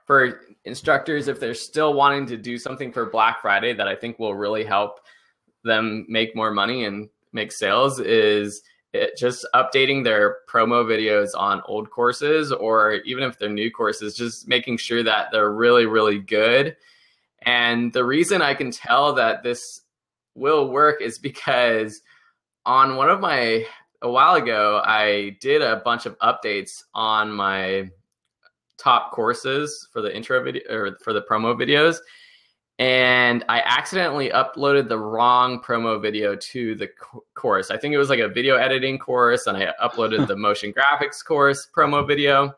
for instructors, if they're still wanting to do something for Black Friday that I think will really help them make more money and make sales, is just updating their promo videos on old courses, or even if they're new courses, just making sure that they're really, really good. And the reason I can tell that this will work is because on a while ago, I did a bunch of updates on my top courses for the intro video, or for the promo videos. And I accidentally uploaded the wrong promo video to the course. I think it was like a video editing course, and I uploaded the motion graphics course promo video,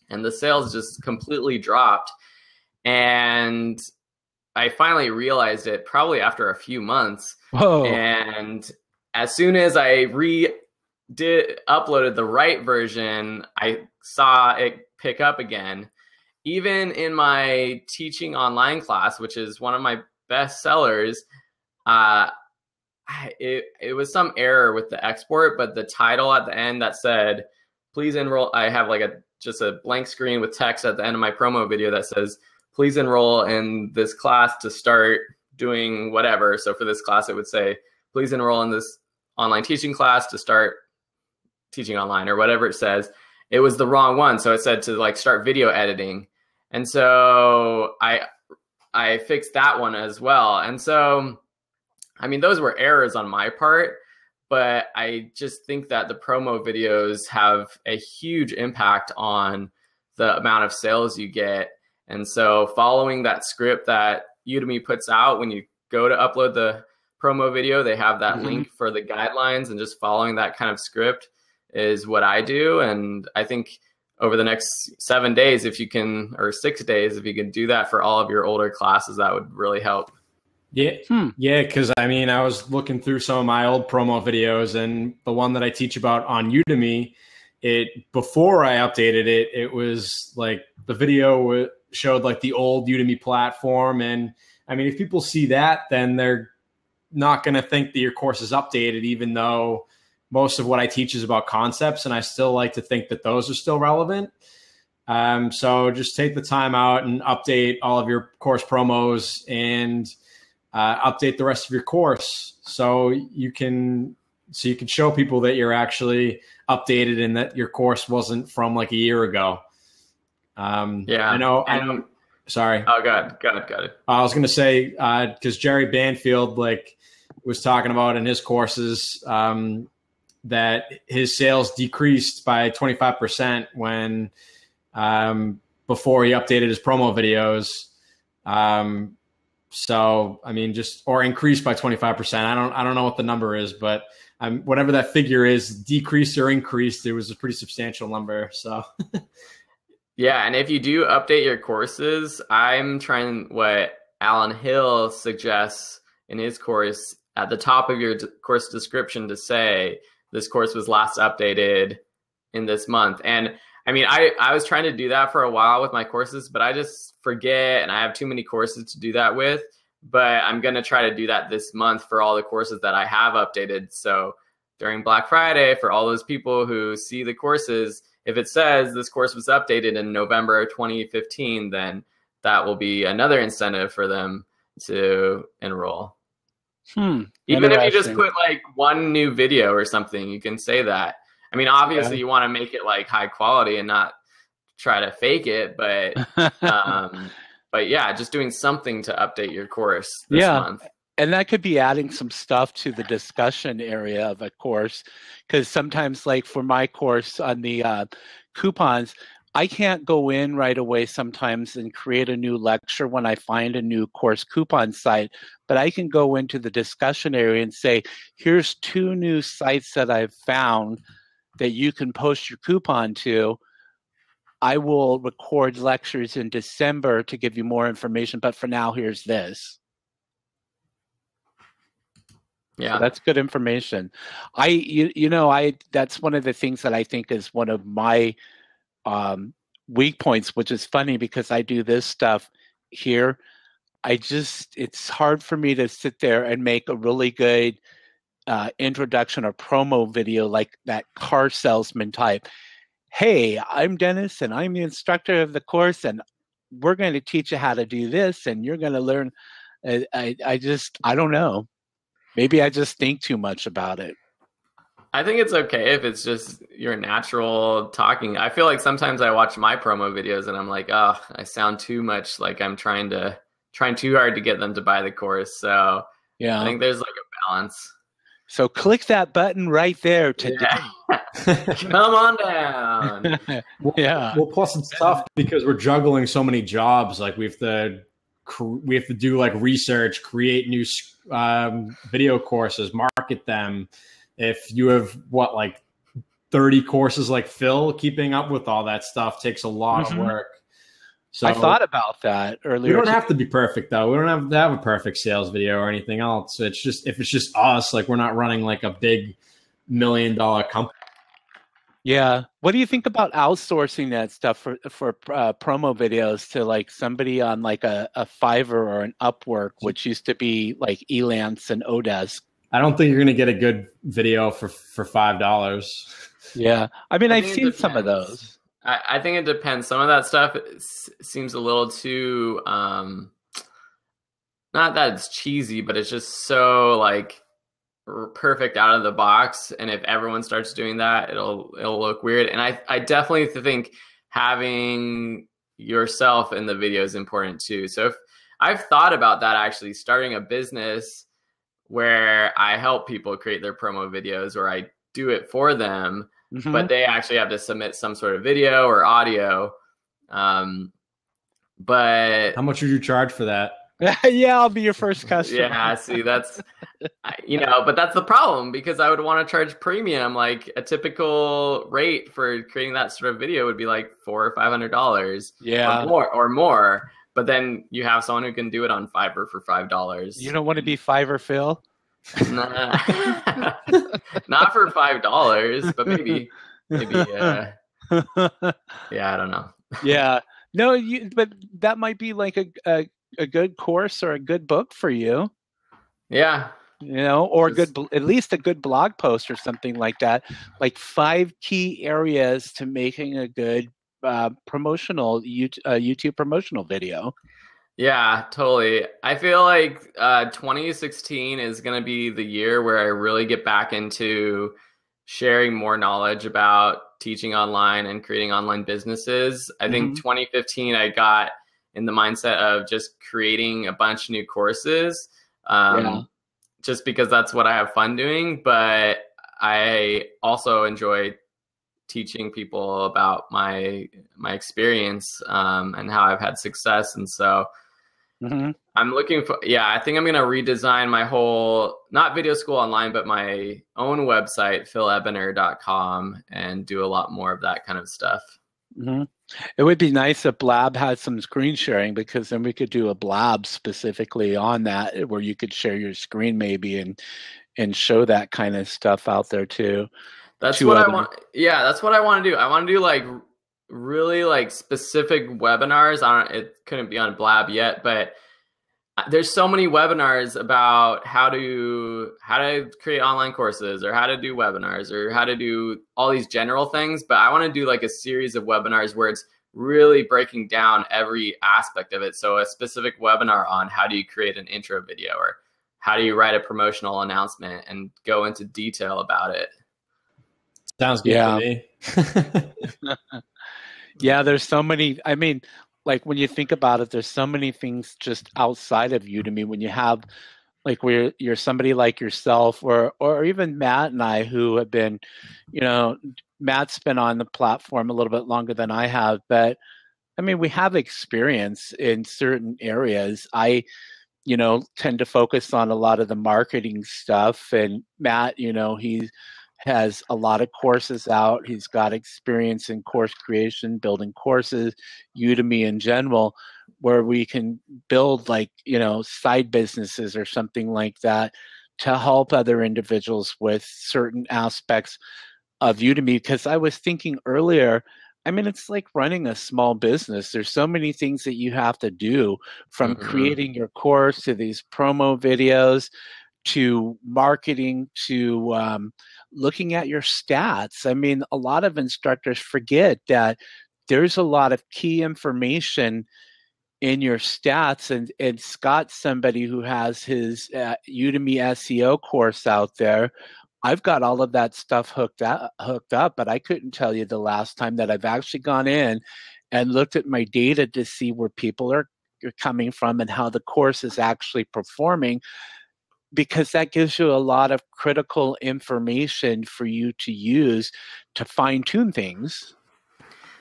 and the sales just completely dropped. And I finally realized it probably after a few months. Whoa. And as soon as I uploaded the right version, I saw it pick up again. Even in my teaching online class, which is one of my best sellers, it was some error with the export, but the title at the end that said, please enroll, I have like just a blank screen with text at the end of my promo video that says, please enroll in this class to start doing whatever. So for this class, it would say, please enroll in this online teaching class to start teaching online, or whatever it says. It was the wrong one. So it said to like start video editing. And so I fixed that one as well. And so, I mean, those were errors on my part, but I just think that the promo videos have a huge impact on the amount of sales you get. And so following that script that Udemy puts out, when you go to upload the promo video, they have that link for the guidelines, and just following that kind of script is what I do. And I think over the next 7 days, if you can, or 6 days, if you can do that for all of your older classes, that would really help. Yeah. Yeah. Cause I mean, I was looking through some of my old promo videos, and the one that I teach about on Udemy, before I updated it, it was like the video showed like the old Udemy platform. And I mean, if people see that, then they're not going to think that your course is updated, even though most of what I teach is about concepts. And I still like to think that those are still relevant. So just take the time out and update all of your course promos and update the rest of your course so you can show people that you're actually updated and that your course wasn't from like a year ago. I know. Sorry. Oh, got it. I was going to say, because Jerry Banfield was talking about in his courses that his sales decreased by 25% when before he updated his promo videos. So I mean, or increased by 25%. I don't know what the number is, but whatever that figure is, decreased or increased, it was a pretty substantial number. So. Yeah, and if you do update your courses, I'm trying what Alan Hill suggests in his course at the top of your course description to say this course was last updated in this month. And I mean, I was trying to do that for a while with my courses, but I just forget and I have too many courses to do that with. But I'm going to try to do that this month for all the courses that I have updated. So during Black Friday, for all those people who see the courses, if it says this course was updated in November of 2015, then that will be another incentive for them to enroll. Even if you just put like one new video or something, you can say that. I mean, obviously you want to make it like high quality and not try to fake it, but but yeah, just doing something to update your course this month. And that could be adding some stuff to the discussion area of a course, because sometimes, like for my course on the coupons, I can't go in right away sometimes and create a new lecture when I find a new course coupon site, but I can go into the discussion area and say, here's 2 new sites that I've found that you can post your coupon to. I will record lectures in December to give you more information, but for now, here's this. Yeah, so that's good information. That's one of the things that I think is one of my weak points, which is funny because I do this stuff here. It's hard for me to sit there and make a really good introduction or promo video like that car salesman type. Hey, I'm Dennis and I'm the instructor of the course and we're going to teach you how to do this and you're going to learn. I don't know. Maybe I just think too much about it. I think it's okay if it's just your natural talking. I feel like sometimes I watch my promo videos and I'm like, oh, I sound too much like I'm trying too hard to get them to buy the course. So yeah, I think there's like a balance. So click that button right there today. Yeah. Come on down. Well, plus it's tough because we're juggling so many jobs. Like we have to do like research, create new video courses, market them. If you have like 30 courses like Phil, keeping up with all that stuff takes a lot of work. So I thought about that earlier. We don't have to be perfect though. We don't have to have a perfect sales video or anything else. It's just, if it's just us, like we're not running like a big $1 million company. Yeah. What do you think about outsourcing that stuff for promo videos to like somebody on like a Fiverr or an Upwork, which used to be like Elance and Odesk? I don't think you're going to get a good video for $5. Yeah. I mean, I've seen some of those. I think it depends. Some of that stuff seems a little too, not that it's cheesy, but it's just so like perfect out of the box. And if everyone starts doing that, it'll look weird. And I definitely think having yourself in the video is important too. So if I've thought about that, actually starting a business where I help people create their promo videos, or I do it for them, but they actually have to submit some sort of video or audio. But how much would you charge for that? Yeah, I'll be your first customer. Yeah, see, that's, but that's the problem, because I would want to charge premium. Like a typical rate for creating that sort of video would be like $400 or $500. Yeah. Or more. But then you have someone who can do it on Fiverr for $5. You don't want to be Fiverr, Phil? Nah. Not for $5, but maybe. Yeah, I don't know. Yeah. No, but that might be like a good course or a good book for you. Yeah. Or Just, at least a good blog post or something like that. Like 5 key areas to making a good promotional YouTube promotional video. yeah, totally. I feel like 2016 is going to be the year where I really get back into sharing more knowledge about teaching online and creating online businesses. I think Mm-hmm. 2015, I got in the mindset of just creating a bunch of new courses, Yeah. just because that's what I have fun doing. But I also enjoy teaching people about my experience, and how I've had success. And so Mm-hmm. I'm looking for, yeah, I think I'm going to redesign my whole, not video school online, but my own website, philebiner.com, and do a lot more of that kind of stuff. Mm-hmm. It would be nice if Blab had some screen sharing, because then we could do a Blab specifically on that, where you could share your screen maybe and show that kind of stuff out there too. That's To what I other. want. Yeah, that's what I want to do. I want to do like really like specific webinars. It couldn't be on Blab yet, but there's so many webinars about how to create online courses, or how to do webinars, or how to do all these general things. But I want to do like a series of webinars where it's really breaking down every aspect of it. So a specific webinar on how do you create an intro video, or how do you write a promotional announcement, and go into detail about it. Sounds good to Yeah. me. Yeah, there's so many. I mean, like when you think about it, there's so many things just outside of Udemy. When you have like where you're somebody like yourself, or even Matt and I, who have been, you know, Matt's been on the platform a little bit longer than I have, but I mean, we have experience in certain areas. I, tend to focus on a lot of the marketing stuff, and Matt, he has a lot of courses out. He's got experience in course creation, building courses, Udemy in general, where we can build like, side businesses or something like that to help other individuals with certain aspects of Udemy. Because I was thinking earlier, I mean, it's like running a small business. There's so many things that you have to do, from Mm-hmm. creating your course to these promo videos to marketing to looking at your stats. I mean, a lot of instructors forget that there's a lot of key information in your stats. And Scott's somebody who has his Udemy SEO course out there. I've got all of that stuff hooked up, but I couldn't tell you the last time that I've actually gone in and looked at my data to see where people are coming from and how the course is actually performing, because that gives you a lot of critical information for you to use to fine tune things.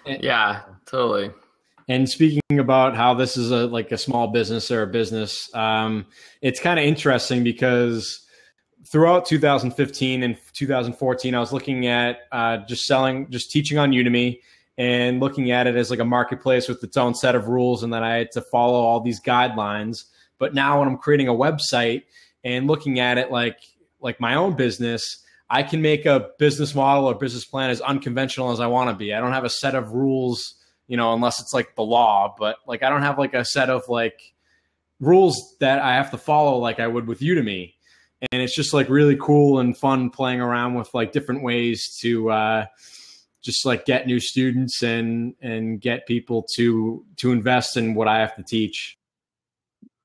Yeah, totally. And speaking about how this is like a small business or a business, it's kind of interesting because throughout 2015 and 2014, I was looking at just teaching on Udemy and looking at it as like a marketplace with its own set of rules, and that I had to follow all these guidelines. But now when I'm creating a website and looking at it like my own business, I can make a business model or business plan as unconventional as I want to be. I don't have a set of rules, unless it's like the law, but like I don't have like a set of like rules that I have to follow like I would with Udemy. And it's just like really cool and fun playing around with like different ways to just like get new students and get people to invest in what I have to teach.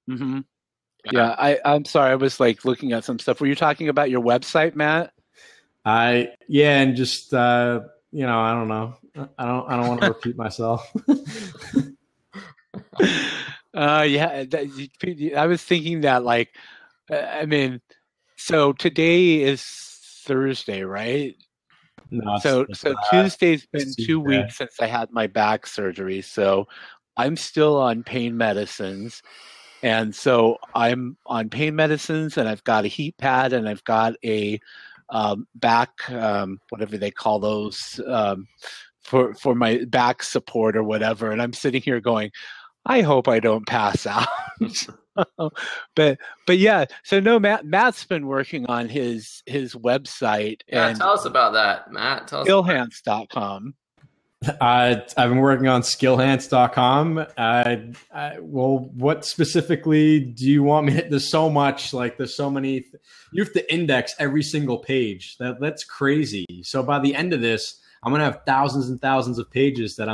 Mm-hmm. Yeah, I'm sorry. I was like looking at some stuff. Were you talking about your website, Matt? Yeah, and just I don't know. I don't want to repeat myself. Yeah, I was thinking that like, I mean, so today is Thursday, right? No, So Tuesday's been it's 2 weeks since I had my back surgery. So I'm still on pain medicines. And so I'm on pain medicines, and I've got a heat pad, and I've got a back, whatever they call those, for my back support or whatever. And I'm sitting here going, I hope I don't pass out. but yeah, so no, Matt's been working on his website. Yeah, And tell us about that, Matt. Tell us. Skillhance.com. I've been working on skillhance.com. Well, what specifically do you want me to, there's so much, like there's so many, you have to index every single page. That's crazy. So by the end of this, I'm going to have thousands and thousands of pages that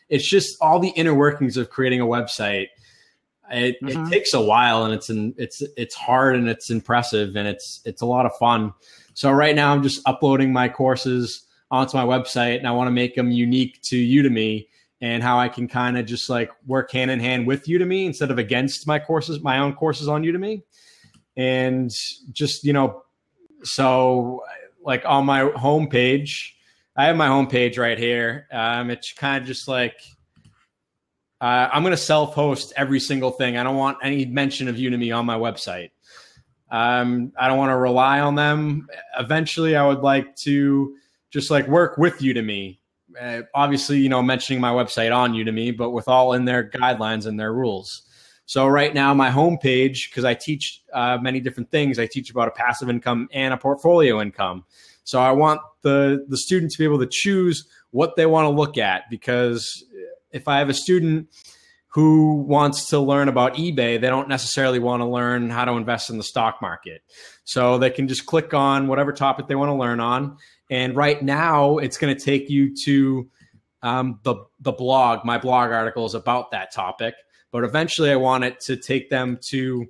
it's just all the inner workings of creating a website. It takes a while, and it's hard, and it's impressive, and it's a lot of fun. So right now I'm just uploading my courses onto my website, and I want to make them unique to Udemy, and how I can kind of just like work hand in hand with Udemy instead of against my own courses on Udemy. And just, so like on my homepage, I have my homepage right here. It's kind of just like, I'm going to self-host every single thing. I don't want any mention of Udemy on my website. I don't want to rely on them. Eventually, I would like to just like work with Udemy. Obviously, mentioning my website on Udemy, but with all in their guidelines and their rules. So right now, my homepage, because I teach many different things. I teach about a passive income and a portfolio income. So I want the student to be able to choose what they want to look at, because if I have a student who wants to learn about eBay, they don't necessarily want to learn how to invest in the stock market. So they can just click on whatever topic they want to learn on. And right now it's going to take you to the blog. My blog article is about that topic. But eventually I want it to take them to,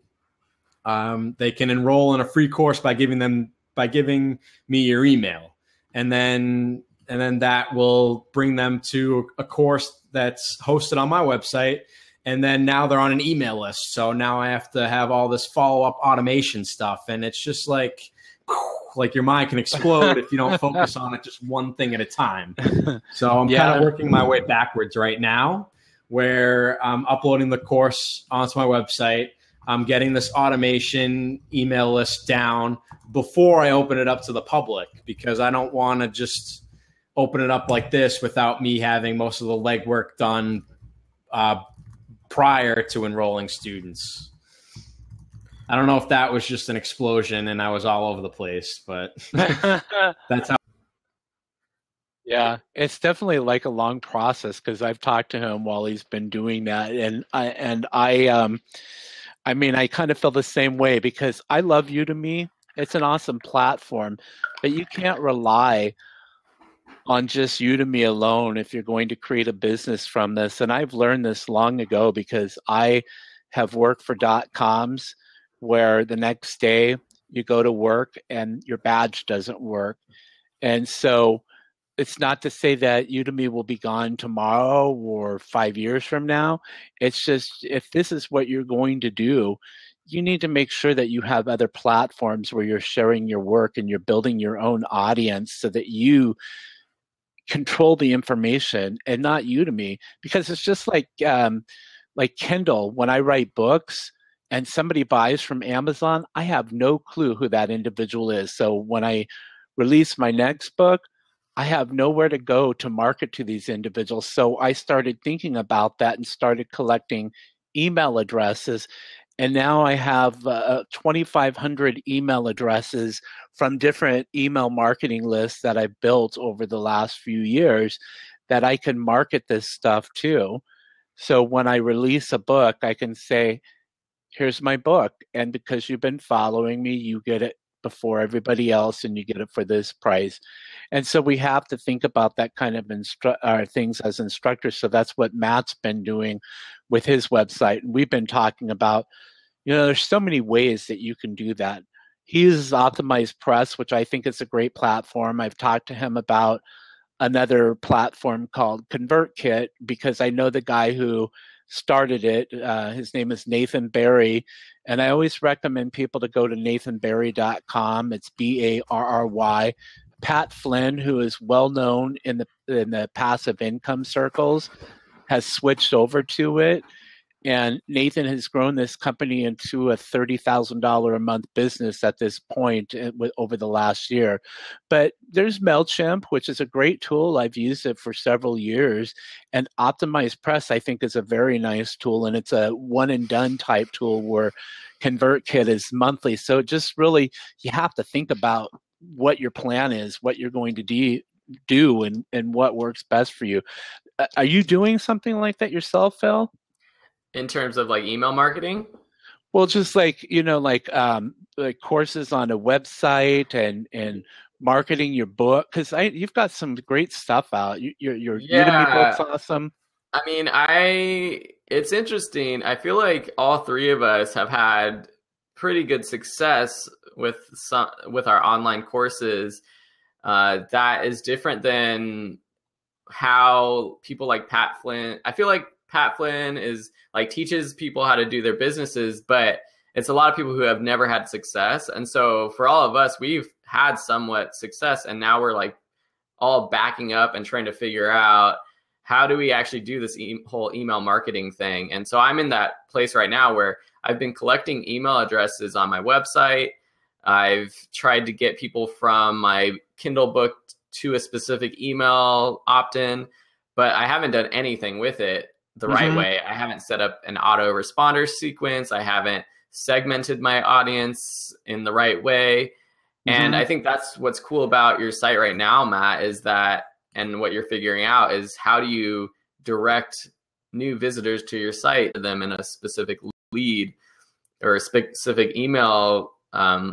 they can enroll in a free course by giving me your email. And then that will bring them to a course that's hosted on my website. And then now they're on an email list. So now I have to have all this follow-up automation stuff. And it's just like your mind can explode if you don't focus on it just one thing at a time. So I'm kind of working my way backwards right now, where I'm uploading the course onto my website. I'm getting this automation email list down before I open it up to the public, because I don't want to just open it up like this without me having most of the legwork done prior to enrolling students. I don't know if that was just an explosion and I was all over the place, but that's how. Yeah, it's definitely like a long process, because I've talked to him while he's been doing that, and I mean, I kind of feel the same way, because I love Udemy. It's an awesome platform, but you can't rely on just Udemy alone if you're going to create a business from this. And I've learned this long ago, because I have worked for .coms where the next day you go to work and your badge doesn't work. And so it's not to say that Udemy will be gone tomorrow or 5 years from now. It's just, if this is what you're going to do, you need to make sure that you have other platforms where you're sharing your work and you're building your own audience, so that you control the information and not Udemy. Because it's just like Kindle. When I write books and somebody buys from Amazon, I have no clue who that individual is. So when I release my next book, I have nowhere to go to market to these individuals. So I started thinking about that and started collecting email addresses. And now I have 2,500 email addresses from different email marketing lists that I've built over the last few years that I can market this stuff to. So when I release a book, I can say, here's my book. And because you've been following me, you get it before everybody else, and you get it for this price. And so we have to think about that kind of things as instructors. So that's what Matt's been doing with his website. And we've been talking about, there's so many ways that you can do that. He uses Optimized Press, which I think is a great platform. I've talked to him about another platform called ConvertKit, because I know the guy who started it. His name is Nathan Barry. And I always recommend people to go to nathanbarry.com. It's Barry. Pat Flynn, who is well known in the passive income circles, has switched over to it. And Nathan has grown this company into a $30,000 a month business at this point over the last year. But there's MailChimp, which is a great tool. I've used it for several years. And Optimized Press, I think, is a very nice tool. And it's a one and done type tool, where ConvertKit is monthly. So just really, you have to think about what your plan is, what you're going to do and what works best for you. Are you doing something like that yourself, Phil? In terms of like email marketing? Well, just like, like courses on a website and marketing your book, because you've got some great stuff out. Your Udemy book's awesome. I mean, it's interesting. I feel like all three of us have had pretty good success with our online courses. That is different than how people like Pat Flynn. I feel like Pat Flynn is like teaches people how to do their businesses, but it's a lot of people who have never had success. And so for all of us, we've had somewhat success, and now we're like all backing up and trying to figure out how do we actually do this whole email marketing thing. And so I'm in that place right now where I've been collecting email addresses on my website. I've tried to get people from my Kindle book to a specific email opt-in, but I haven't done anything with it the right way. I haven't set up an autoresponder sequence. I haven't segmented my audience in the right way. And I think that's what's cool about your site right now, Matt, is that, and what you're figuring out is how do you direct new visitors to your site, to them in a specific lead or a specific email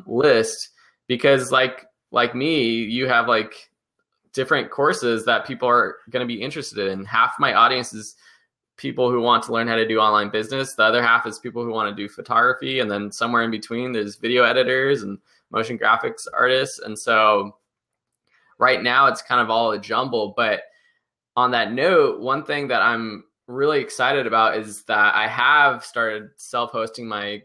list, because like me, you have like different courses that people are going to be interested in. Half my audience is people who want to learn how to do online business. The other half is people who want to do photography. And then somewhere in between, there's video editors and motion graphics artists. And so right now it's kind of all a jumble. But on that note, one thing that I'm really excited about is that I have started self-hosting my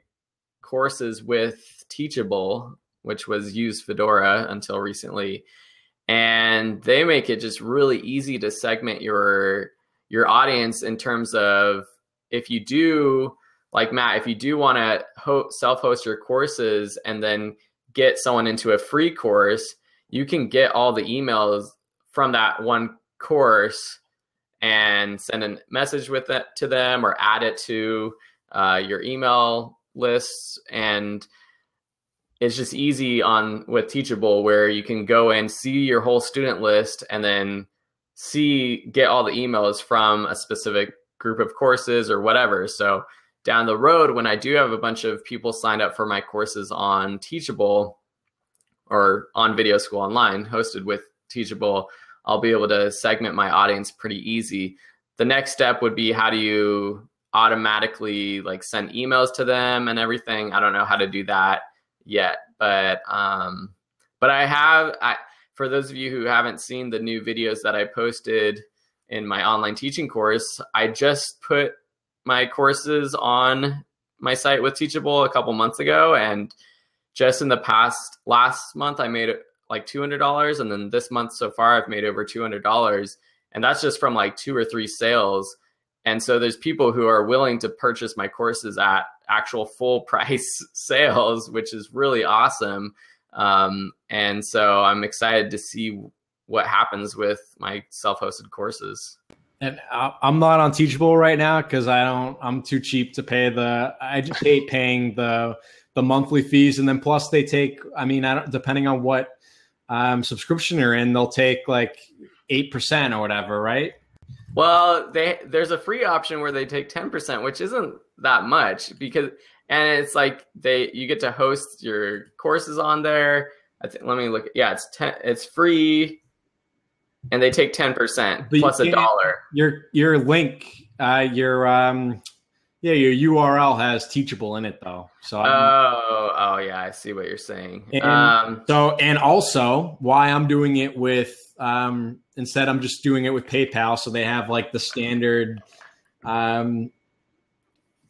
courses with Teachable, which was used Fedora until recently. And they make it just really easy to segment your audience in terms of, if you do, like Matt, if you do want to self-host your courses and then get someone into a free course, you can get all the emails from that one course and send a message with it to them or add it to your email lists. And it's just easy with Teachable, where you can go and see your whole student list and then get all the emails from a specific group of courses or whatever. So down the road, when I do have a bunch of people signed up for my courses on Teachable or on Video School Online hosted with Teachable, I'll be able to segment my audience pretty easy. The next step would be, how do you automatically like send emails to them and everything? I don't know how to do that yet, but for those of you who haven't seen the new videos that I posted in my online teaching course, I just put my courses on my site with Teachable a couple months ago. And just in the last month, I made like $200. And then this month so far, I've made over $200. And that's just from like 2 or 3 sales. And so there's people who are willing to purchase my courses at actual full price sales, which is really awesome. And so I'm excited to see what happens with my self-hosted courses. And I'm not on Teachable right now because I'm too cheap to pay I just hate paying the monthly fees. And then plus they take, depending on what subscription you're in, they'll take like 8% or whatever, right? Well, there's a free option where they take 10%, which isn't that much, and it's like you get to host your courses on there. Let me look. Yeah, it's free, and they take 10% plus $1. Your link, your URL has Teachable in it though. So yeah, I see what you're saying. And also why I'm doing it with instead I'm just doing it with PayPal. So they have like the standard.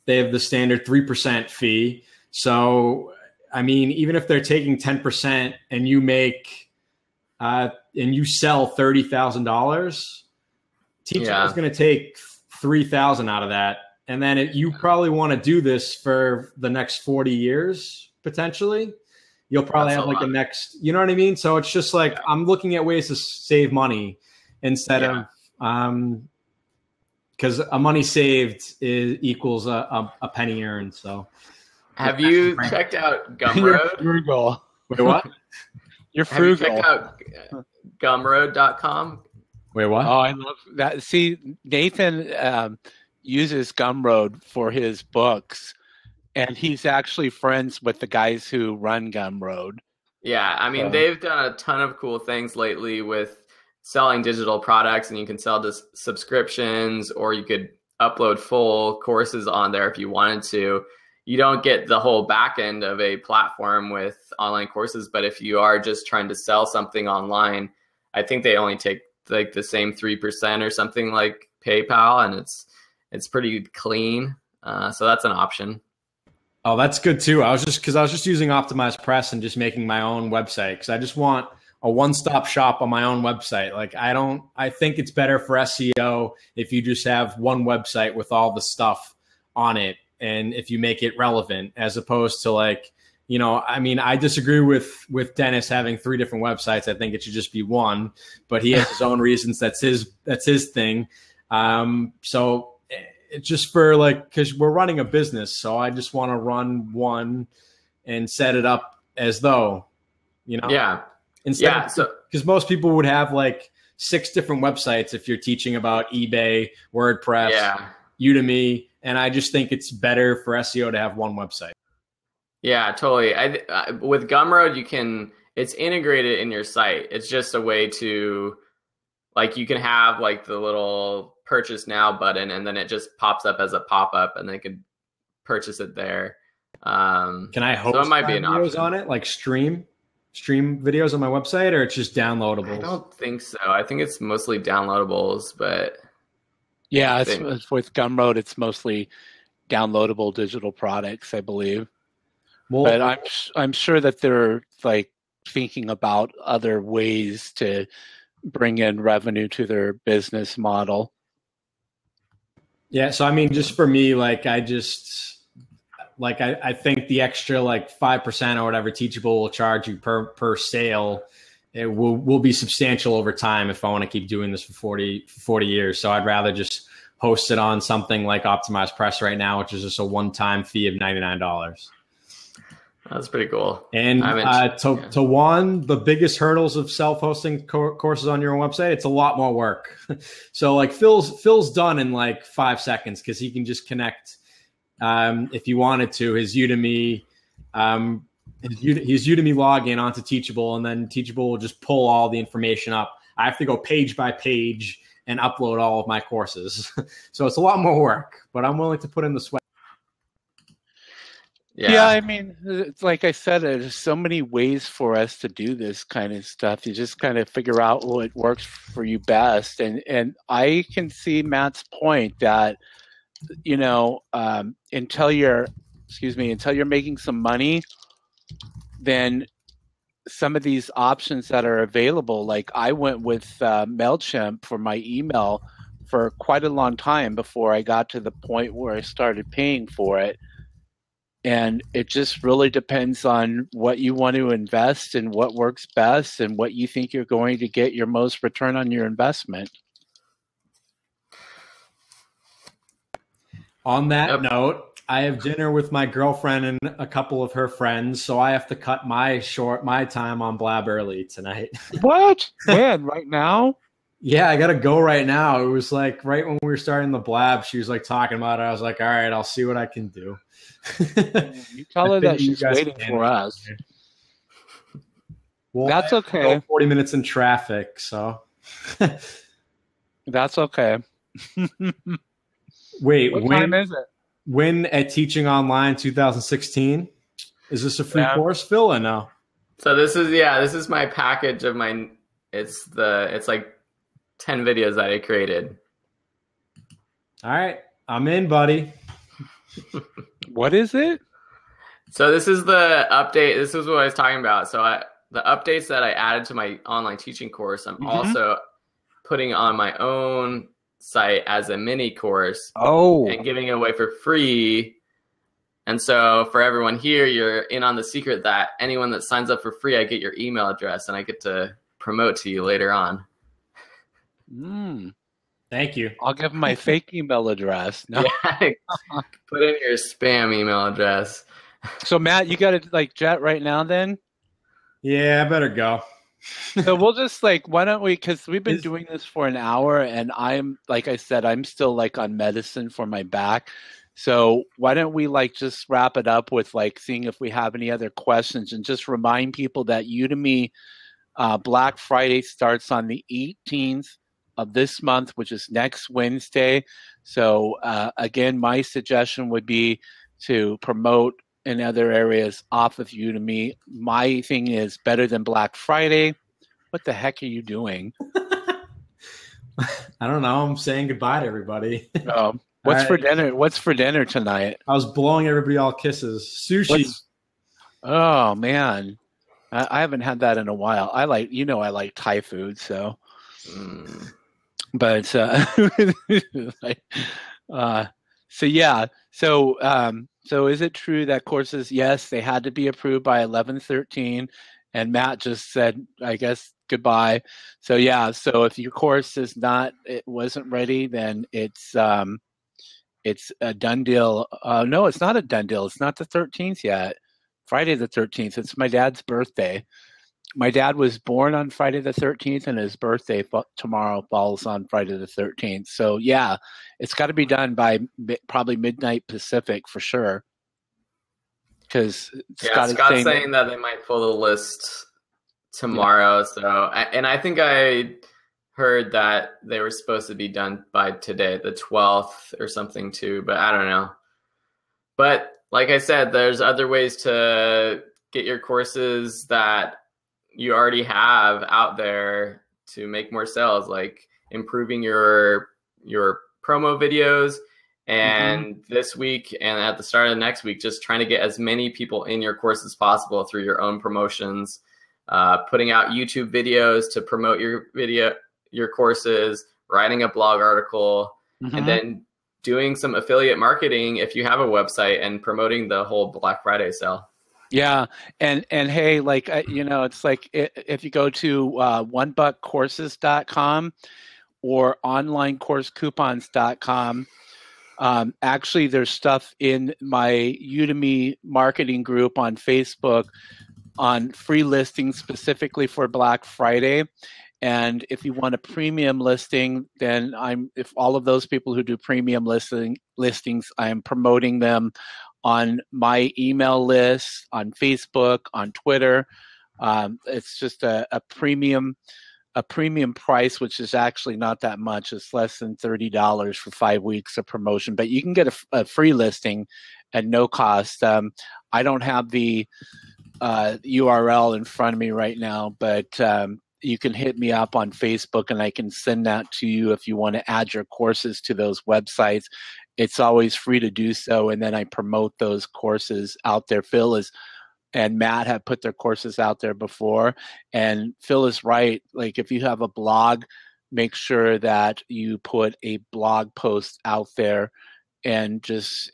They have the standard 3% fee. So, even if they're taking 10% and you make, and you sell $30,000, Teachable is going to take $3,000 out of that. And then you probably want to do this for the next 40 years, potentially. You'll probably have like the next, you know what I mean? So it's just like, I'm looking at ways to save money instead of, because a money saved equals a penny earned. So, have you checked out Gumroad? Wait, what? You're Have you frugal. checked out Gumroad.com? Wait, what? Oh, I love that. See, Nathan uses Gumroad for his books, and he's actually friends with the guys who run Gumroad. Yeah, I mean, they've done a ton of cool things lately with selling digital products, and you can sell subscriptions, or you could upload full courses on there if you wanted to. You don't get the whole back end of a platform with online courses, but if you are just trying to sell something online, I think they only take like the same 3% or something like PayPal, and it's pretty clean. So that's an option. Oh, that's good too. I was just using Optimized Press and just making my own website because I just want a one-stop shop on my own website. Like I think it's better for SEO if you just have one website with all the stuff on it, and if you make it relevant, as opposed to like, you know, I mean, I disagree with Dennis having 3 different websites. I think it should just be one, but he has his own reasons. That's his thing. So it's just for like, because we're running a business, so I just want to run one and set it up as though, you know, because most people would have like 6 different websites if you're teaching about eBay, WordPress, Udemy, and I just think it's better for SEO to have one website. Yeah, totally. With Gumroad, it's integrated in your site. It's just a way to, like, you can have like the little purchase now button, and then it just pops up as a pop-up, and they can purchase it there. Can I host so it might be an videos option on it, like stream videos on my website, or it's just downloadables? I don't think so. I think it's mostly downloadables, but yeah, it's with Gumroad, it's mostly downloadable digital products, I believe. Well, but I'm sure that they're like thinking about other ways to bring in revenue to their business model. Yeah, so I mean, just for me, like I think the extra like 5% or whatever Teachable will charge you per sale, it will be substantial over time if I want to keep doing this for 40 years. So I'd rather just host it on something like Optimized Press right now, which is just a one-time fee of $99. That's pretty cool. And to one, the biggest hurdles of self-hosting courses on your own website, it's a lot more work. So like Phil's done in like 5 seconds because he can just connect, if you wanted to, his Udemy login onto Teachable, and then Teachable will just pull all the information up. I have to go page by page and upload all of my courses. So it's a lot more work, but I'm willing to put in the sweat. Yeah, I mean, it's like I said, there's so many ways for us to do this kind of stuff. You just kind of figure out what works for you best. And I can see Matt's point that, you know, until you're making some money, then some of these options that are available, like I went with MailChimp for my email for quite a long time before I got to the point where I started paying for it. And it just really depends on what you want to invest and what works best and what you think you're going to get your most return on your investment. On that note, I have dinner with my girlfriend and a couple of her friends, so I have to cut my time on Blab early tonight. What? When? Right now? Yeah, I got to go right now. It was like right when we were starting the Blab, she was like talking about it. I was like, all right, I'll see what I can do. You tell her that she's waiting for us. Well, that's okay. 40 minutes in traffic, so. That's okay. Wait, what time is it? When at Teaching Online 2016? Is this a free course, Phil, or no? So this is my package of my. It's like 10 videos that I created. All right, I'm in, buddy. What is it? So this is the update. This is what I was talking about. So the updates that I added to my online teaching course, I'm also putting on my own site as a mini course. And giving it away for free. And so for everyone here, you're in on the secret that anyone that signs up for free, I get your email address and I get to promote to you later on. Thank you. I'll give them my fake email address. No. Yeah, put in your spam email address. So Matt, you got it like jet right now then? Yeah, I better go. So we'll just like, why don't we, because we've been Is doing this for an hour and I'm, like I said, I'm still like on medicine for my back. So why don't we like just wrap it up with like seeing if we have any other questions and just remind people that Udemy Black Friday starts on the 18th of this month, which is next Wednesday. So again, my suggestion would be to promote in other areas off of Udemy. My thing is better than Black Friday. What the heck are you doing? I don't know. I'm saying goodbye to everybody. What's for dinner? What's for dinner tonight? I was blowing everybody all kisses. Sushi. Oh man, I haven't had that in a while. I like Thai food, so. But so yeah, so is it true that courses? Yes, they had to be approved by 11/13, and Matt just said, I guess, goodbye. So yeah, so if your course it wasn't ready, then it's a done deal. No, it's not a done deal. It's not the 13th yet. Friday the 13th. It's my dad's birthday. My dad was born on Friday the 13th, and his birthday tomorrow falls on Friday the 13th. So yeah, it's got to be done by probably midnight Pacific for sure. Because Scott's saying that they might pull the list tomorrow. Yeah. So, and I think I heard that they were supposed to be done by today, the 12th or something too, but I don't know. But like I said, there's other ways to get your courses that you already have out there to make more sales, like improving your promo videos. And this week and at the start of next week, just trying to get as many people in your course as possible through your own promotions, putting out YouTube videos to promote your courses, writing a blog article, and then doing some affiliate marketing if you have a website and promoting the whole Black Friday sale. Yeah. And hey, like, it's like if you go to onebuckcourses.com or onlinecoursecoupons.com, actually there's stuff in my Udemy marketing group on Facebook on free listings specifically for Black Friday. And if you want a premium listing, then if all of those people who do premium listings, I'm promoting them on my email list, on Facebook, on Twitter. It's just a premium price, which is actually not that much. It's less than $30 for 5 weeks of promotion, but you can get a free listing at no cost. I don't have the URL in front of me right now, but you can hit me up on Facebook and I can send that to you if you want to add your courses to those websites. It's always free to do so, and then I promote those courses out there. Phil and Matt have put their courses out there before, and Phil is right. Like if you have a blog, make sure that you put a blog post out there and just,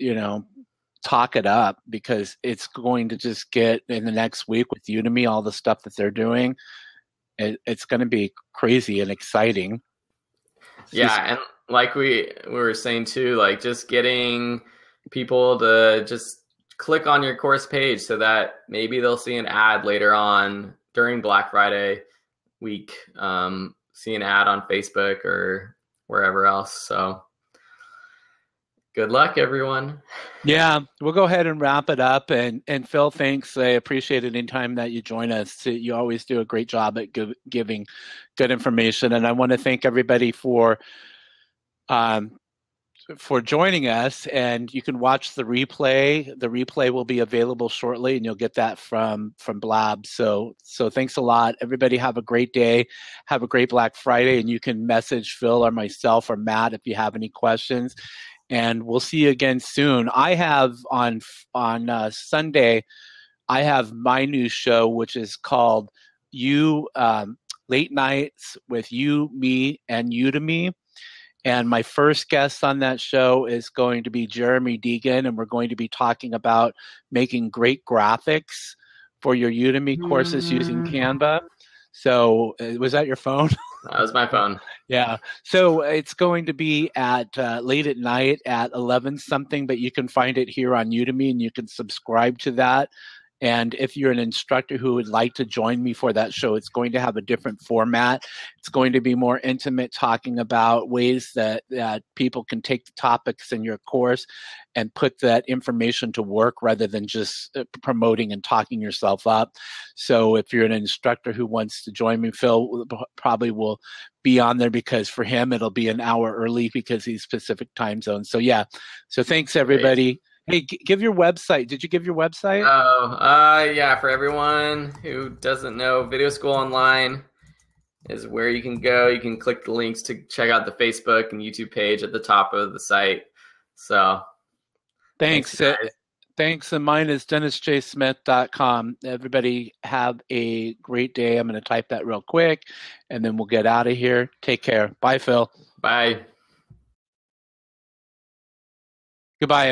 talk it up, because it's going to just get in the next week with Udemy, all the stuff that they're doing. It's going to be crazy and exciting. Yeah, and like we were saying too, like just getting people to just click on your course page so that maybe they'll see an ad later on during Black Friday week, see an ad on Facebook or wherever else. So good luck, everyone. Yeah, we'll go ahead and wrap it up. And Phil, thanks. I appreciate it anytime that you join us. You always do a great job at giving good information. And I want to thank everybody for joining us. And you can watch the replay. The replay will be available shortly, and you'll get that from Blab. So thanks a lot. Everybody have a great day. Have a great Black Friday. And you can message Phil or myself or Matt if you have any questions. And we'll see you again soon. I have on Sunday, I have my new show, which is called Late Nights with You, Me, and Udemy. And my first guest on that show is going to be Jeremy Deegan, and we're going to be talking about making great graphics for your Udemy courses using Canva. So was that your phone? That was my phone. Yeah. So it's going to be at late at night at 11 something, but you can find it here on Udemy and you can subscribe to that. And if you're an instructor who would like to join me for that show, it's going to have a different format. It's going to be more intimate, talking about ways that people can take the topics in your course and put that information to work rather than just promoting and talking yourself up. So if you're an instructor who wants to join me, Phil probably will be on there, because for him it'll be an hour early because he's Pacific time zone. So yeah. So thanks everybody. Great. Hey, give your website. Did you give your website? Yeah, for everyone who doesn't know, Video School Online is where you can go. You can click the links to check out the Facebook and YouTube page at the top of the site. So thanks guys. Thanks. And mine is DennisJSmith.com. Everybody have a great day. I'm going to type that real quick, and then we'll get out of here. Take care. Bye, Phil. Bye. Goodbye.